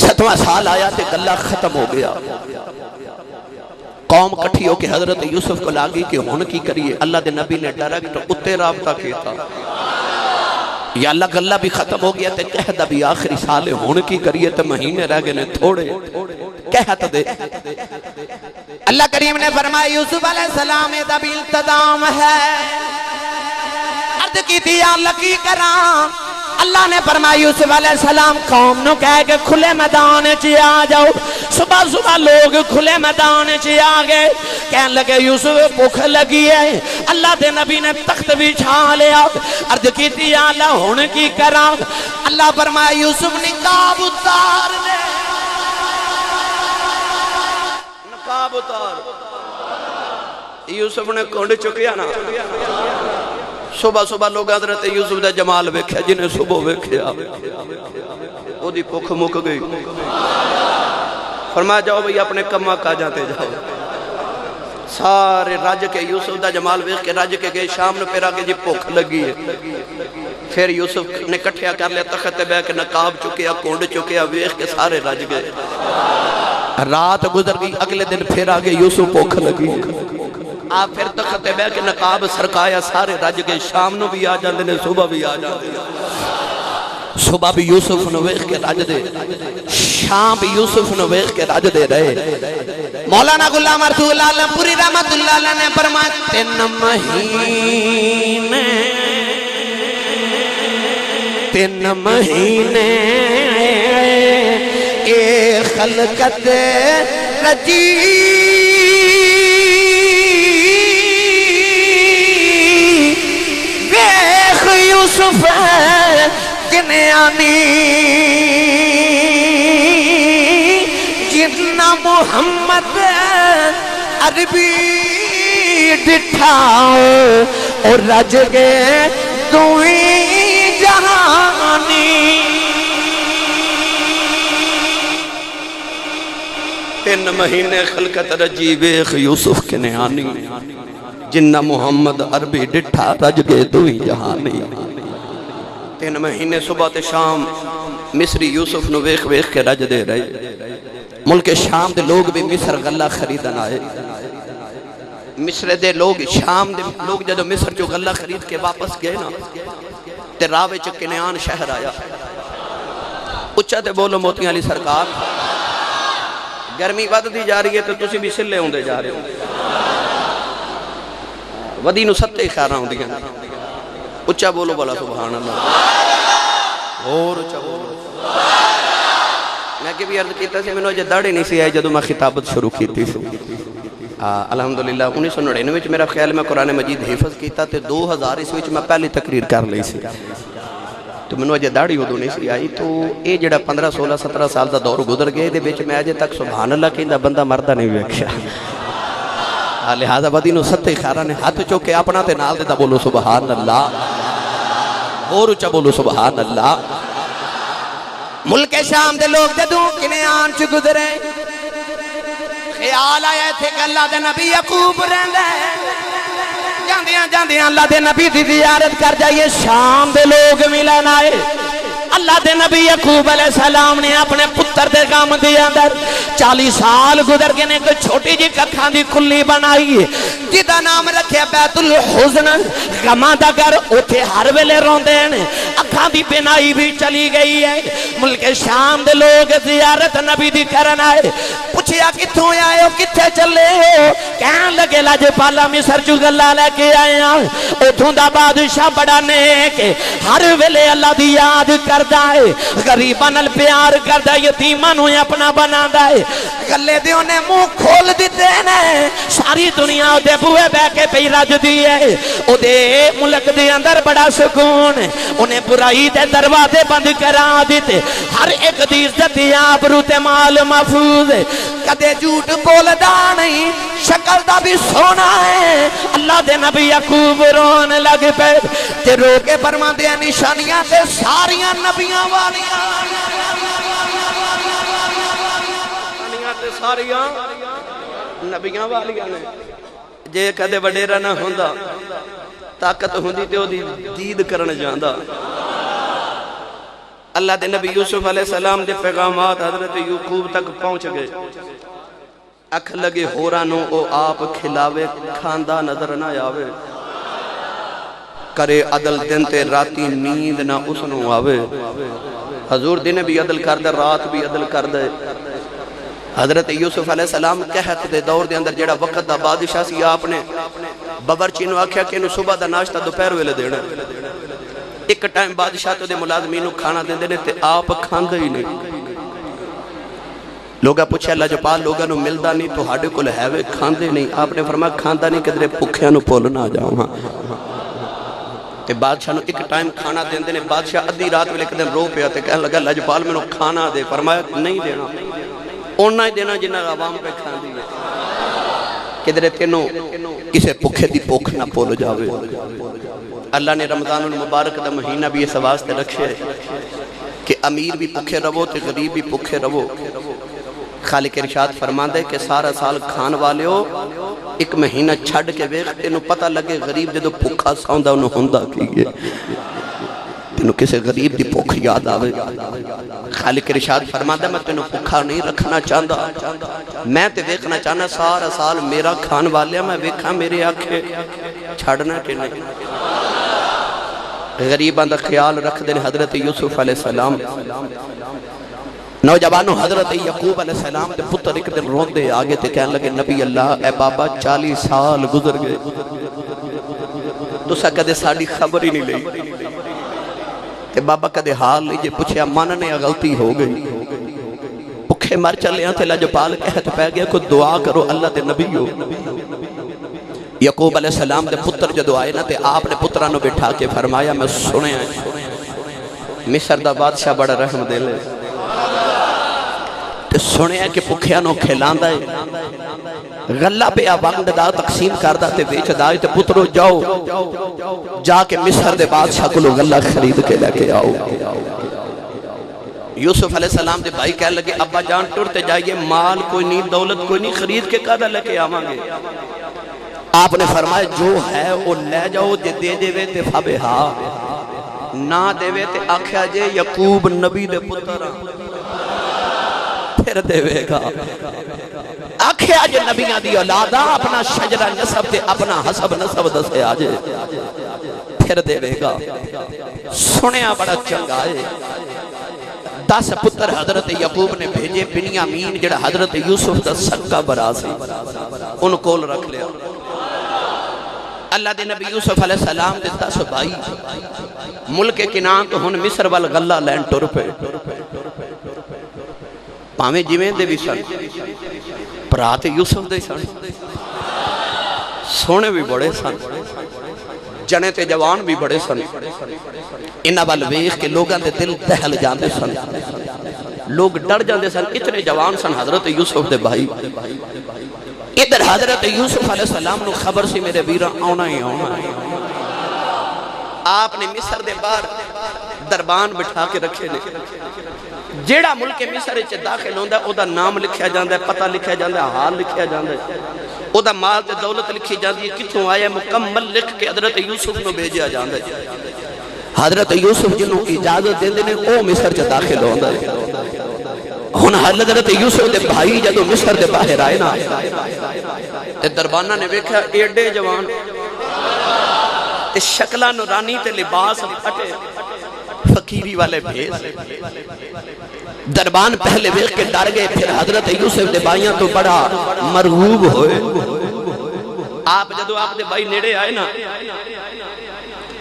7واں سال آیا تے غلہ ختم ہو گیا، قوم کٹھی ہو کے حضرت یوسف کو لاگی کہ ہن کی کریے۔ اللہ دے نبی نے ڈائریکٹ اتے رابطہ کیا تھا، یا اللہ غلہ بھی ختم ہو گیا تے کہتا بھی آخری سال ہن کی کریے تے مہینے رہ گئے تھوڑے، کہتا دے۔ اللہ کریم نے فرمایا یوسف علیہ السلام یہ بھی التدام ہے، عرض کی تھی یا اللہ کی کرام۔ اللہ نے فرمایا یوسف علیہ السلام قوم نو کہے کہ کھلے میدان چی آ جاؤ۔ صبح صبح لوگ کھلے میدان چی آ گئے، کہنے لگے یوسف بھوک لگی ہے۔ اللہ دے نبی نے تخت بھی چھا لیا، عرض کی تھی یا اللہ ہن کی کرام۔ اللہ فرمایا یوسف نقاب اتار لے، نقاب اتار۔ یوسف نے کونڈ چکیا نا، صبح صبح لوگ حضرت یوسف دا جمال ویکھیا، جنہیں صبح ویکھیا وہ دی بھوک مک گئی۔ فرمایا جاؤ بھئی اپنے کمہ کا جاتے جاؤ۔ سارے رج کے یوسف دا جمال ویکھ کے رج کے گئے، شام نے پھر آگے جی بھوک لگی ہے۔ پھر یوسف نے کٹھیا کر لیا، تخت بے کے نقاب چکیا، کونڈ چکیا، ویکھ کے سارے رج گئے۔ رات گزر گئی، اگلے دن پھر آگے یوسف بھوک لگی، آپ پھر تخت بے کے نقاب سرکایا، سارے رج گئے۔ شام نو بھی آ جاندے نے، صبح بھی آ جاندے، صبح بھی یوسف نو ویکھ کے رج دے، شام بھی یوسف نو ویکھ کے رج دے رہے۔ مولانا غلام رسول اللہ پوری رحمت اللہ علیہ نے فرمایا 3 مہینے اے خلقت رجی ویخ یوسف جنیانی جتنا محمد عربی ڈٹھاؤ اور رج گئے دوئی جہانی۔ 3 مہینے خلقت رجی ویخ یوسف کنیانی جنہ محمد عربی ڈٹھا رج گئے دوئی جہانی۔ 3 مہینے صبح تے شام مصری یوسف نو ویخ ویخ کے رج دے رہے۔ ملک شام دے لوگ بھی مصر غلہ خریدن آئے، مصر دے لوگ شام دے لوگ جدو مصر جو غلہ خرید کے واپس گئے نا تے راوے چ کنیان شہر آیا۔ اچھا تے بولو موتیاں علی سرکار، گرمی ود دی جا رہی ہے تو تسی بھی سلے ہوندے جا رہے ہو، ودی نو ستے خیراں ہوندیاں۔ اچھا بولو بولا سبحان اللہ، اور اچھا بولو۔ میں کہ بھی عرض کیتا سی، میں نے داڑھی نہیں سی آئی جدو میں خطابت شروع کی تھی۔ الحمدللہ 1999 وچ میرا خیال میں قرآن مجید حفظ کیتا تے 2000 اس وچ میں پہلی تقریر کر لئی سی، تو میں نے داڑھی ادو نہیں سی آئی۔ تو یہ جڑا 15 16 17 سال دا دور گزر گئے دے وچ میں اجے تک سبحان اللہ کہندا بندہ مردہ نہیں ویکھیا۔ لہذا بدی نو ستے خیراں نے ہاتھ چوکے اپنا تے نال دے بولو سبحان اللہ، اور اچھا بولو سبحان اللہ۔ ملک شام دے لوگ جدوں کنیان چ گزرے، خیال آیا تھے کہ اللہ دے نبی یعقوب رہندے، جاندیاں جاندیاں اللہ دے نبی دی زیارت کر جائیے۔ شام دے لوگ ملن آئے، اللہ دے نبی یعقوب علیہ السلام نے اپنے پتر دے غم دے اندر 40 سال گزر کے نے کوئی چھوٹی جی ککھاں دی کھلی بنائی، جدا نام رکھے بیت الحزن، غماں دا گھر، اوتھے ہر ویلے روندے نے، اکھاں دی بنائی بھی چلی گئی ہے۔ ملک شام دے لوگ زیارت نبی دی کرن آئے، پوچھیا کتھوں آئے ہو، کتھے چلے ہو؟ کہن لگے لاجے پالا مصر چ گلا لے کے آئے ہیں، اوتھوں دا بادشاہ بڑا نیک، ہر ویلے اللہ دی یاد کردا ہے، غریباں نال پیار کردا، یتیماں نوں اپنا بنادا ہے۔ گلے دے اونے منہ کھول دتے نے، ساری دنیا او دے بوئے بہ کے پئی رج دی ہے، او دے ملک دے اندر بڑا سکون، انہیں برائی دے دروازے بند کرا دیتے، ہر ایک دی عزت آبرو تے مال محفوظ ہے، کدے جھوٹ بولدا نہیں، شکل دا بھی سونا ہے۔ اللہ دے نبی یعقوب رون لگ پے تے رو کے فرماندے نشانیاں تے ساریاں نبیاں والیاں۔ ساریاں نبیاں والیاں نے جے کدے وڈیرا نہ ہوندا طاقت ہوندی تے او دی دید کرن جاندا اللہ دے نبی یوسف علیہ السلام دے پیغامات حضرت یعقوب تک پہنچ گئے اکھ لگے ہورانوں او آپ کھلاوے کھاندا نظر نہ آوے کرے عدل دن تے راتی نیند نہ اسنوں آوے حضور دن بھی عدل کر دے رات بھی عدل کر دے حضرت یوسف علیہ السلام کہت دے دور دے اندر جیڑا وقت دا بادشاہ سی آپ نے باورچی نو آکھیا کہ انہوں صبح دا ناشتہ دوپہر ویلے دینا ایک ٹائم بادشاہ تو دے ملازمینوں کھانا دیں دینے تے آپ کھاندے ہی نہیں لوگا پوچھے اللہ جپال لوگا نو ملدا نہیں تو ہاڑے کل ہیوے کھاندے نہیں آپ نے فرمایا کھاندا نہیں کدرے پکھیاں نو پول نہ جاؤں تے بادشاہ نو ایک ٹائم کھانا دیں دینے بادشاہ ادھی رات ویلے ایک دن رو پیا تے کہنے لگا اللہ جپال میں نو کھانا دے فرمایا نہیں دینا اونا ہی دینا جنہ عوام پہ کھان دی کدرے تینوں کسے پکھے دی پوکھ نہ پول جاوے اللہ نے رمضان المبارک دا مہینہ بھی اس واسطے رکھے کہ امیر بھی پکھے رہو تے غریب بھی پکھے رہو خالق ارشاد فرماندے کہ سارا سال کھان والے ہو ایک مہینہ چھڑ کے ویخ تینوں پتہ لگے غریب جدو پکھا ساؤندہ انہوں ہوندہ کیے تینوں کسے غریب دی پکھ یاد آوے خالق ارشاد فرماندے میں تینوں پکھا نہیں رکھنا چاہتا میں تے ویکھنا چاہنا سارا سال میرا کھان والے میں ویکھا میرے آنکھیں چھڑنا کہ نہیں غریبان دا خیال رکھ دیں حضرت یوسف علیہ السلام نوجوانوں حضرت یعقوب علیہ السلام تے پتر ایک دن رون دے آگے تے کہنے لگے نبی اللہ اے بابا 40 سال گزر گئے تو سا کدے ساڑی خبر ہی نہیں لئی تے بابا کدے حال لیجے پوچھیا ماننے غلطی ہو گئی پکھے مر چلے ہیں تے لجپال کہت پہ گیا کو دعا کرو اللہ دے نبی ہو یعقوب علیہ السلام دے پتر جدو آئے نا تے آپ نے پترانو بٹھا کے فرمایا میں سنے ہیں مصر دا بادشاہ بڑا رحم دے لے تے سنے ہیں کہ پکھیانو کھلاندہ ہے غلہ پہ آوانگ دا تقسیم کردہ تے بیچ دائی تے پترو جاؤ جا کے مصر دے بادشاہ کو لو غلہ خرید کے لے کے آؤ یوسف علیہ السلام دے بھائی کہہ لگے ابا جان ٹرتے جائیے مال کوئی نہیں دولت کوئی نہیں خرید کے قدر لے کے آوانگے آپ نے فرمایا جو ہے وہ لے جاؤ جے دے دے وے تے فبے ہاں نہ دے وے تے آکھیا جے یعقوب نبی دے پتر پھر دے وے گا آکھیا جے نبیاں دی اولادہ اپنا شجرہ نسب تے اپنا حسب نسب دسے آجے پھر دے وے گا سنیا بڑا چنگائے 10 پتر حضرت یعقوب نے بھیجے بنیامین جڑا حضرت یوسف دا سکا براسی ان کول رکھ لیا اللہ دے نبی یوسف علیہ السلام دے 10 بھائی ملک کنان تو ہن مصر وال غلہ لین ٹر پہ پاویں جویں دے بھی سن پرات یوسف دے سن سونے بھی بڑے سن جنے تے جوان بھی بڑے سن انہاں وال ویکھ کے لوگاں دے دل دہل جاندے سن لوگ ڈر جاندے سن اتنے جوان سن حضرت یوسف دے بھائی ادھر حضرت یوسف علیہ السلام نو خبر سی میرے ویرہ آنا ہی آنا آپ نے مصر دے بار دربان بٹھا کے رکھے لے جیڑا ملک مصر اچھے داخل ہوندہ او دا نام لکھیا جاندہ ہے پتہ لکھیا جاندہ ہے حال لکھیا جاندہ ہے او دا مال تے دولت لکھی جاندی ہے کتوں آیا مکمل لکھ کے حضرت یوسف نو بھیجیا جاندہ ہے حضرت یوسف جنہوں اجازت دے دینے او مصر چے داخل ہوندہ ہے ہن حضرت یوسف دے بھائی جدو مصر دے باہر آئے نا تے دربانہ نے بیکھا ایڈے جوان تے شکلہ نورانی تے لباس پھٹے فقیری والے بھیس دربان پہلے بیکھ کے ڈر گئے پھر حضرت یوسف دے بھائیاں تو بڑا مرغوب ہوئے آپ جدو آپ دے بھائی نیڑے آئے نا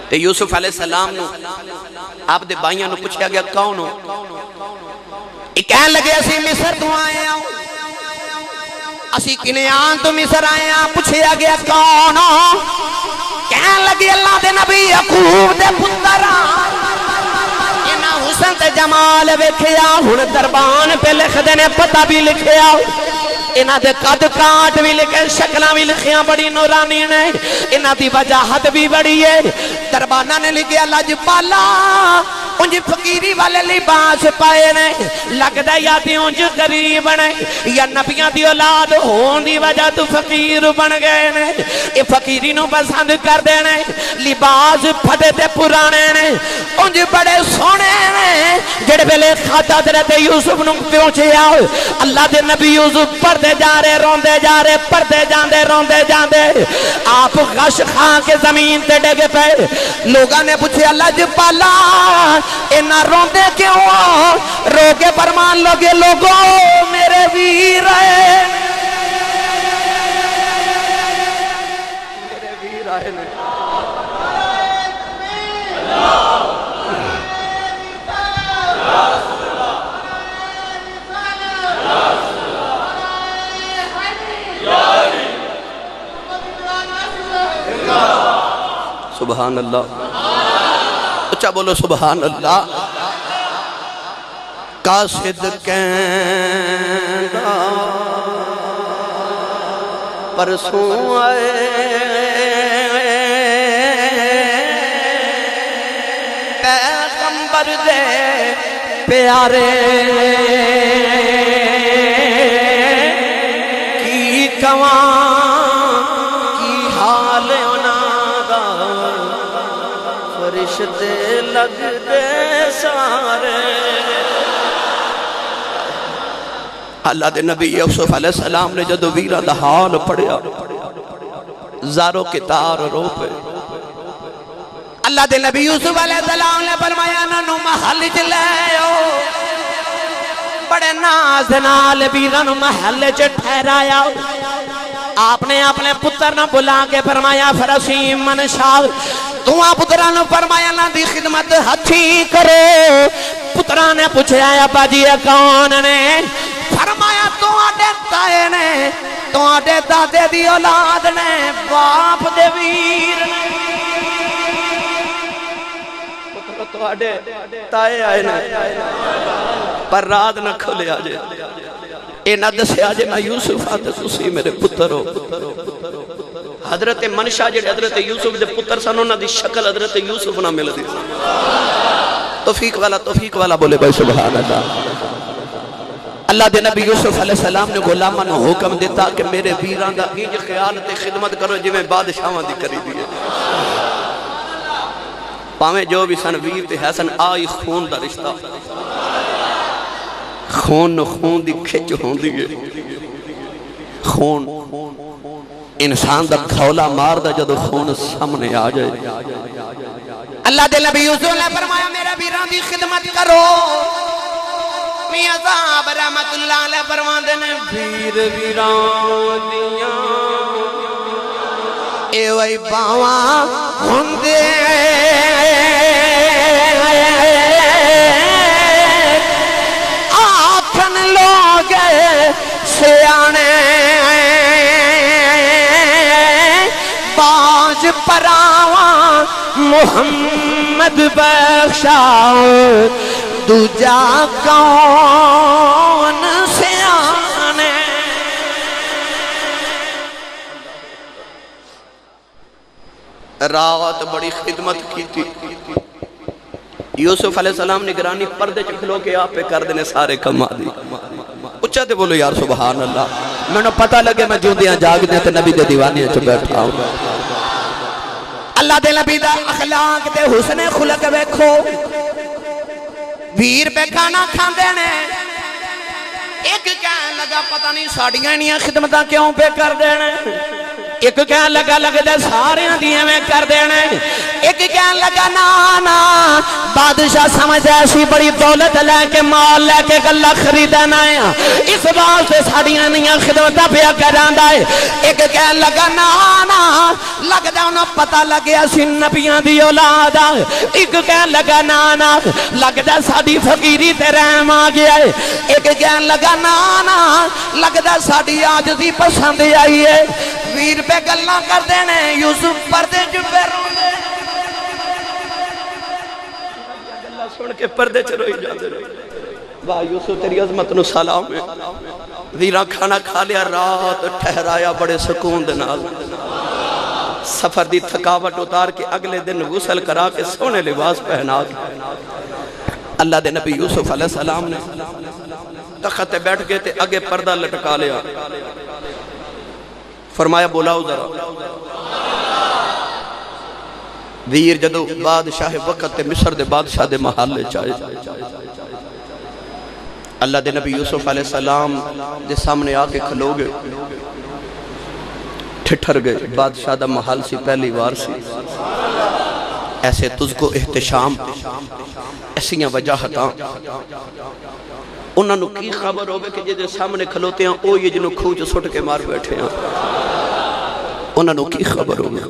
تے یوسف علیہ السلام نو آپ دے بھائیاں نو پوچھا گیا کون ہو کہنے لگے اسی مصر تو آئے ہوں اسی کنیان تو مصر آئے ہیں پوچھا گیا کون ہو کہنے لگے اللہ دے نبی یعقوب دے پتر انہاں حسن تے جمال ویکھیا ہن دربان پہ لکھ دینے پتہ بھی لکھیا انہاں دے قد کاٹ بھی لکھے شکلاں بھی لکھیاں بڑی نورانی نے انہاں دی وجاہت بھی بڑی ہے دربانہ نے لکھیا لجپالا انج فقیری والے لباس پائے نے لگدا یا تے انج غریب نے یا نبیاں دی اولاد ہون دی وجہ تو فقیر بن گئے نے اے فقیری نو پسند کر دے نے لباس پھٹے تے پرانے نے انج بڑے سونے نے جڑے ویلے خاطا حضرت یوسف نو پہنچیا اللہ دے نبی یوسف پردے جا رہے روندے جا رہے پردے جاندے روندے جاندے آپ غش کھا کے زمین تے ڈگے پے لوگاں نے پوچھے اللہ جپالا اینا روندے کیوں رو کے فرمان لگے لوگوں میرے ویر آئے میرے ویر آئے سبحان اللہ اچھا بولو سبحان اللہ قاصد کہندہ پرسوں آئے پیغمبر دے پیارے کی کواں کی حال انادا فرشتے لگ دے سارے اللہ دے نبی یوسف علیہ السلام نے جدو ویرہ دا حال پڑھیا زارو کے تار رو پہ اللہ دے نبی یوسف علیہ السلام نے فرمایا نانو محل چلے بڑے ناز نال ویرہ نو محل چ ٹھہرایا آپ نے اپنے پتر نہ بلا کے فرمایا فرسیم منشا دعا پتران فرمایا نا دی خدمت ہتھی کرو پتران نے پوچھا ابا جی کون نے فرمایا تو آڈے تائے نے تو آڈے دادے دی اولاد نے باپ دے ویر نے تو آڈے تائے آئے نے پر رات نہ کھلے آجے اے نہ دسے آجے میں یوسف آتے تسی میرے پتر ہو حضرت منشا جڑے حضرت یوسف دے پتر سنو نہ دی شکل حضرت یوسف نہ مل دی توفیق والا بولے بھائی سبحان اللہ اللہ دے نبی یوسف علیہ السلام نے غلامہ نے حکم دیتا کہ میرے ویران دا انج خیال تے خدمت کرو جی میں بادشاہاں دی کری دیئے پاویں جو بھی سن ویر تے حسن آئی خون دا رشتہ خون دی کھچ ہون دیئے خون انسان دا کھولا مار دا جدو خون سامنے آ جائے اللہ دے نبی یوسف نے فرمایا میرے ویران دی خدمت کرو میاں صاحب رحمت اللہ علیہ فرمان دینے ویر ویران دیاں اے وی باواں ہوندے آکھن لوگے سیانے باج پراواں محمد بخشا دوجا کون سیانے رات بڑی خدمت کی تھی یوسف علیہ السلام نگرانی پردے چکھلو کے آپ پہ کر دینے سارے کما دی اچھا تے بولو یار سبحان اللہ میں نے پتہ لگے میں جو دیاں جاگ دیاں تے نبی دے دیوانی چو بیٹھا ہوں اللہ دے نبی دا اخلاق دے حسن خلق بیکھو ویر پہ کھانا کھان دینے ایک کہنے لگا پتہ نہیں ساڑیاں نہیں خدمتاں کیوں پہ کر دینے ایک کہنے لگا دے سارے دیئے میں کر دینے ایک کہنے لگا نا بادشاہ سمجھ ایسی بڑی دولت لے کے مال لے کے گلہ خریدنا ہے اس بات سے ساڑیاں نہیں خدمتاں پہ کران دائے ایک کہنے لگا نا لگ دا انہوں پتہ لگے اسی نبیاں دی اولاد ایک کہنے لگا نا لگ دا ساڑی فقیری تے رحم آگیا ہے ایک کہنے لگا نا لگ دا ساڑی آج دی پسند آئی ہے ویر پہ گلہ کر دینے یوسف پردے جبے رونے گلہ سن کے پردے چروئی جاتے رہے واہ یوسف تیری عظمت نو سلام ہے ویرہ کھانا کھا لیا رات ٹھہرایا بڑے سکون دنال سفر دی تھکاوٹ اتار کے اگلے دن غسل کرا کے سونے لباس پہنا اللہ دے نبی یوسف علیہ السلام نے تخت بیٹھ گئے تے اگے پردہ لٹکا لیا، فرمایا بلاؤ ذرا ویر جدو بادشاہ وقت تے مصر دے بادشاہ دے محلے چاہے اللہ دے نبی یوسف علیہ السلام دے سامنے آ کے کھلو گئے، ٹھٹھر گئے، بادشاہ دا محل سی، پہلی بار سی، ایسے تجھ کو احتشام، ایسیاں وجاہتاں، انہوں نے کی خبر ہوگے کہ جدے سامنے کھلوتے ہیں او یہ جنہوں کھوچ سٹ کے مار بیٹھے ہیں، انہوں نے کی خبر ہوگے؟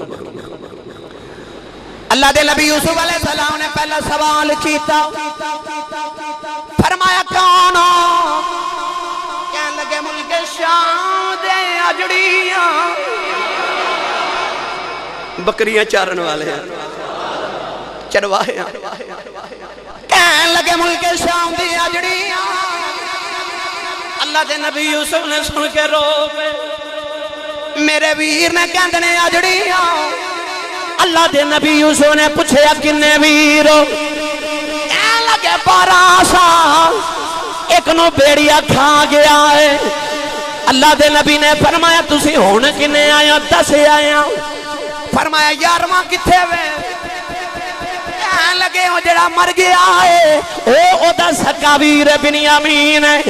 اللہ دے نبی یوسف علیہ السلام نے پہلا سوال کیتا، فرمایا کون ہو؟ کہنے لگے ملک شام دے اجڑیاں، بکریاں چارن والے ہیں، چرواہے ہیں، کہنے لگے ملک شام دے اجڑیاں۔ اللہ دے نبی یوسف نے سن کے رو پے، میرے ویر نے کہندنے اجڑیاں۔ اللہ دے نبی یوسف نے پوچھے کنے ویرو؟ کہنے لگے 12 سال، ایک نو بیڑیا کھا گیا ہے۔ اللہ دے نبی نے فرمایا تسی ہون کنے آیا؟ 10 آیا۔ فرمایا 11واں کتھے وے؟ کہنے لگے وہ جڑا مر گیا ہے او دا سکا ویر بنیامین ہے،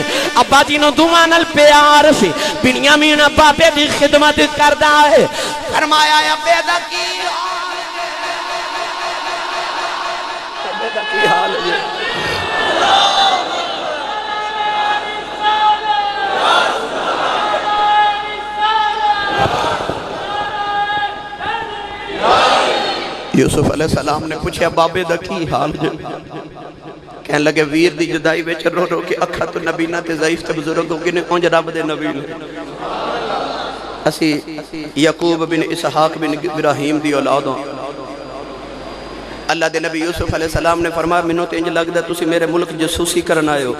ابا جی نو دعا نال پیار سی، بنیامین ابا پہ دی خدمت کردا ہے۔ فرمایا ابے دا کی حال ہے؟ یوسف علیہ السلام نے پوچھا بابے دا کی حال ہے؟ کہنے لگے ویر دی جدائی ویچ رو رو کے اکھا تو نبینا تے ضعیف تے بزرگ ہو گنے اونج رب دے نبی لے۔ اسی یعقوب بن اسحاق بن ابراہیم دی اولادوں، اللہ دے نبی یوسف علیہ السلام نے فرمایا منوں تے انج لگدا تسی میرے ملک جاسوسی کرن آئے ہو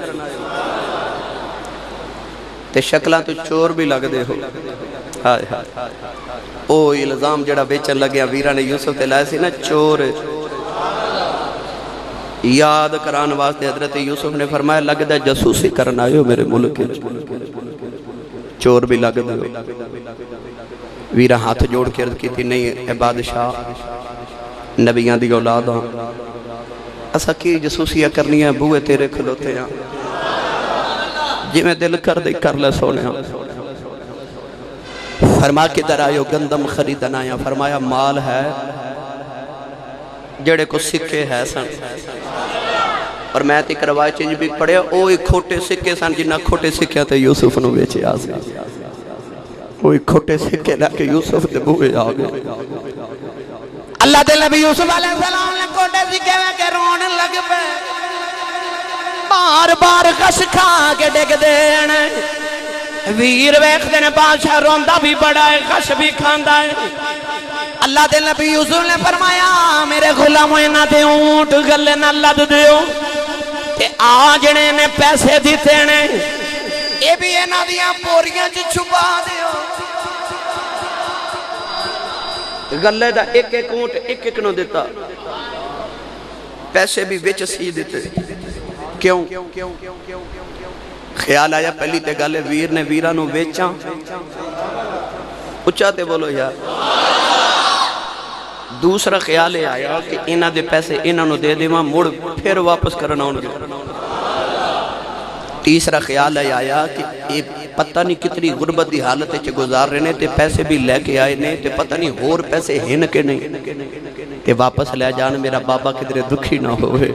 تے شکلاں تو چور بھی لگ دے ہو۔ ہائے ہائے او الزام جڑا بیچن لگیا ویرہ نے یوسف تے لائے سی نا چور، یاد کران واسطے حضرت یوسف نے فرمایا لگدا جاسوسی کرن آئے ہو میرے ملک، چور بھی لگ دے ہو۔ ویرہ ہاتھ جوڑ کے عرض کی تھی نہیں اے بادشاہ، نبیان دی اولاداں، اسا کی جسوسیہ کرنی ہے بوئے تیرے کھلوتے ہیں، جی میں دل کر دے کر لے سونے ہیں۔ فرما کے در آئیو گندم خریدن آیا، فرمایا مال ہے جڑے کو سکے ہے سن، اور میں تی کروائے چینج بھی پڑھے اوہی کھوٹے سکے سن، جنہ کھوٹے سکے تے یوسف نو بیچے آسے، اوہی کھوٹے سکے لے یوسف تے بوئے آگے۔ اللہ دے نبی یوسف علیہ السلام نے کوٹے سکے میں کے رون لگ پہ، بار بار کش کھا کے ڈگ دینے، ویر ویخ دینے بادشاہ روندہ بھی بڑا ہے، کش بھی کھاندہ ہے۔ اللہ دے نبی یوسف نے فرمایا میرے غلاموں انہاں دے اونٹ گلے نہ لد دیو، تے آجنے نے پیسے دیتے نے، اے بھی انہاں دیاں پوریاں جو چھپا دیو۔ گلے دا ایک ایک اونٹ ایک ایک نو دیتا، پیسے بھی وچ سی دیتے، کیوں؟ خیال آیا پہلی تے گالے ویر نے ویرہ نو ویچاں، اچھاتے بولو یار۔ دوسرا خیال آیا کہ انہاں دے پیسے انہاں نو دے دیواں مڑ پھر واپس کرنا انہوں نے۔ تیسرا خیال آیا کہ یہ پتہ نہیں کتنی غربت دی حالت چے گزار رہے نے تے پیسے بھی لے کے آئے نے تے پتہ نہیں اور پیسے ہن کے نہیں کہ واپس لے جان میرا بابا کدھر دکھی نہ ہوئے،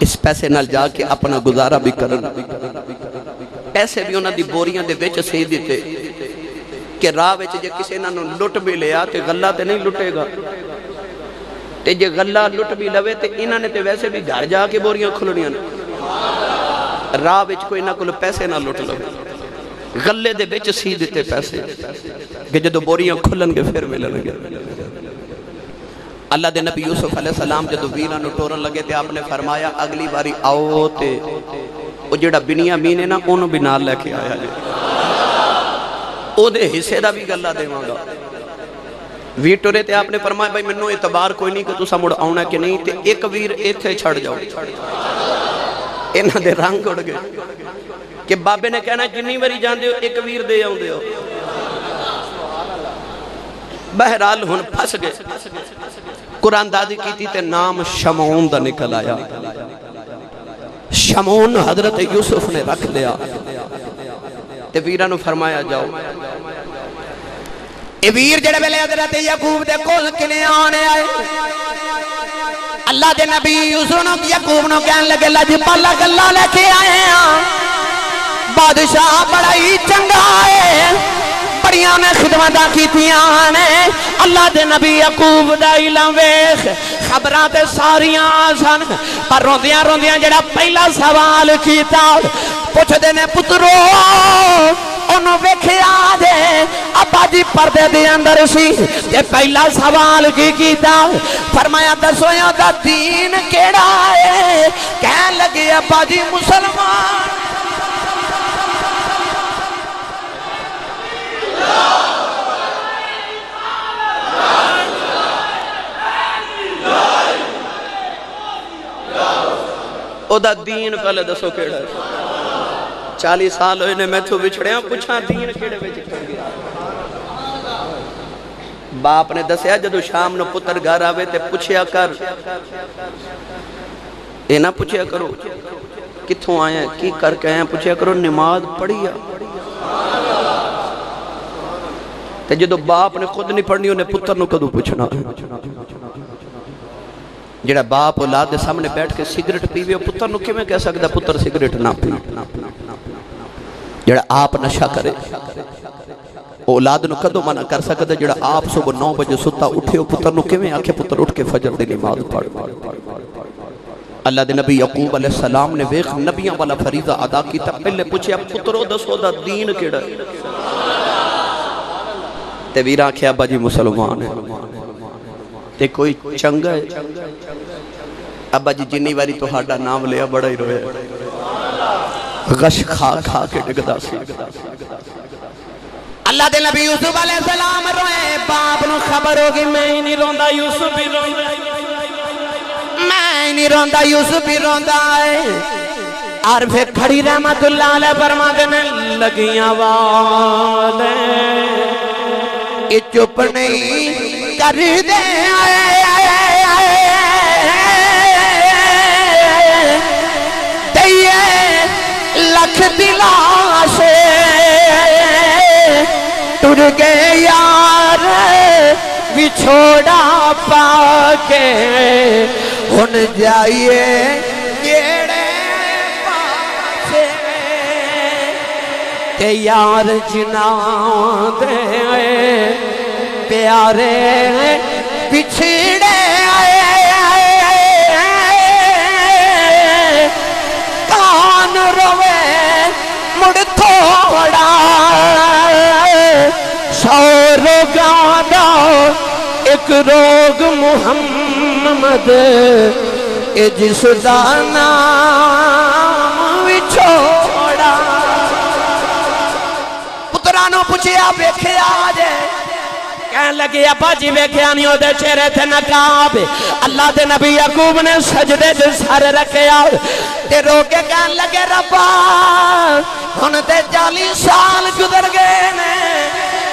اس پیسے نال جا کے اپنا گزارا بھی کرنا۔ پیسے بھی انہاں دی بوریاں دے وچ سی دیتے کہ راہ وچ جے کسے انہاں نو لٹ بھی لیا تے غلہ تے نہیں لٹے گا، تے جے غلہ لٹ بھی لوے تے انہاں نے تے ویسے بھی گھر جا کے بوریاں کھلنیاں نے، راہ وچ کوئی نہ کوئی پیسے نہ لٹ لو، غلے دے وچ سی دیتے پیسے کہ جدو بوریاں کھلن گے پھر ملن گے۔ اللہ دے نبی یوسف علیہ السلام جدو ویرہ نو ٹورن لگے تے آپ نے فرمایا اگلی باری آؤ تے وہ جڑا بنیامین ہے نا انہوں بھی نال لے کے آیا جائے، او دے حصے دا بھی گلہ دے مانگا۔ ویر ٹرے تے آپ نے فرمایا بھائی منوں اعتبار کوئی نہیں کہ تسا مڑ آنا کہ نہیں تے ایک ویر ایتھے چھڑ جاؤ انہاں دے رنگ اڑ گئے کہ بابے نے کہنا جنی وری جان دیو ایک ویر دے آؤں دیو بہرحال ہن پھس گئے قرآن دادی کی تھی تے نام شمعون دا نکل آیا شمعون حضرت یوسف نے رکھ لیا تے ویرانو فرمایا جاؤ اے ویر جڑے ویلے حضرت یعقوب دے کول کنے آنے آئے اللہ دے نبی یوسف نو یعقوب نو کہن لگے لج پالا گلا لے کے آئے ہیں بادشاہ بڑا ہی چنگا ہے بڑیاں نے خدمتاں کیتیاں نے اللہ دے نبی یعقوب دا علم ویکھ خبراں تے ساریاں آسان پر روندیاں روندیاں جڑا پہلا سوال کیتا پوچھ دے نے پترو انہوں ویکھیا دے ابا جی پردے دے اندر سی یہ پہلا سوال کی کیتا فرمایا دسو یا دا دین کیڑا ہے کہن لگے ابا جی مسلمان او دا دین پہلے دسو کیڑا ہے 40 سال ہوئے نے میں تو بچھڑے ہیں پوچھا دین کیڑے بچ کر گیا باپ نے دسیا جدو شام نو پتر گھر آوے تے پوچھیا کر اے نہ پوچھیا کرو کتھوں آئے ہیں کی کر کے آئے ہیں پوچھیا کرو نماز پڑھیا تے جدو باپ نے خود نہیں پڑھنی انہیں پتر نو کدو پوچھنا جڑا باپ اولاد دے سامنے بیٹھ کے سگریٹ پیوے پتر نو کیویں کہہ سکدا پتر سگریٹ نہ پی جڑا آپ نشہ کرے اولاد نو کدو منع کر سکدا جڑا آپ صبح 9 بجے ستا اٹھے پتر نو کیویں آکھے پتر اٹھ کے فجر دی نماز پڑھ اللہ دے نبی یعقوب علیہ السلام نے ویکھ نبیاں والا فریضہ ادا کیتا پہلے پوچھیا پترو دسو دا دین کیڑا تے ویر آکھیا ابا جی مسلمان ہے تے کوئی چنگا ہے ابا جی جنی واری تو ہاڈا نام لیا بڑا ہی رویا غش کھا کھا کے ڈگدا سی اللہ دے نبی یوسف علیہ السلام روئے باپ نو خبر ہوگی میں ہی نہیں روندا یوسف بھی روندا میں ہی نہیں روندا یوسف بھی روندا ہے عارف کھڑی رحمت اللہ علیہ فرما دینے لگیاں والے یہ چپ نہیں کر دے لکھ دلا سے ٹر گئے یار بچھوڑا پا کے ہن جائیے کیڑے پاسے تے یار جنا دے پیارے بچھڑے کان روے مڑ تھوڑا سو روگاں دا ایک روگ محمد اے جس دا نام وچھوڑا پترانو پوچھیا ویکھیا جے کہن لگے ابا جی ویکھیا نہیں دے چہرے تھے نقاب اللہ دے نبی یعقوب نے سجدے دے سر رکھیا تے رو کے کہن لگے ربا ہن تے 40 سال گزر گئے نے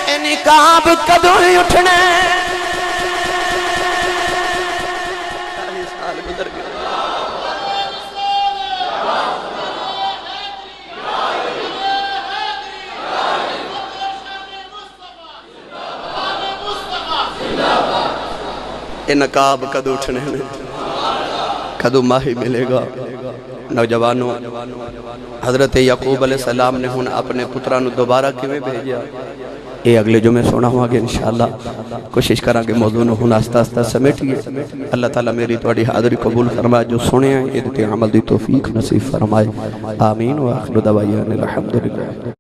اے نقاب کدوں ہی اٹھنے 40 سال گزر گئے اے نقاب کدو اٹھنے میں کدو ماہی ملے گا نوجوانوں حضرت یعقوب علیہ السلام نے ہن اپنے پترانو دوبارہ کیویں بھیجیا اے اگلے جو میں سونا ہوا گے انشاءاللہ کوشش کراں کہ موضوع نو ہن آستہ آستہ سمیٹیے اللہ تعالیٰ میری تواڈی حاضری قبول فرمائے جو سنے ہیں یہ عمل دی توفیق نصیب فرمائے آمین و آخر دعوانا الحمدللہ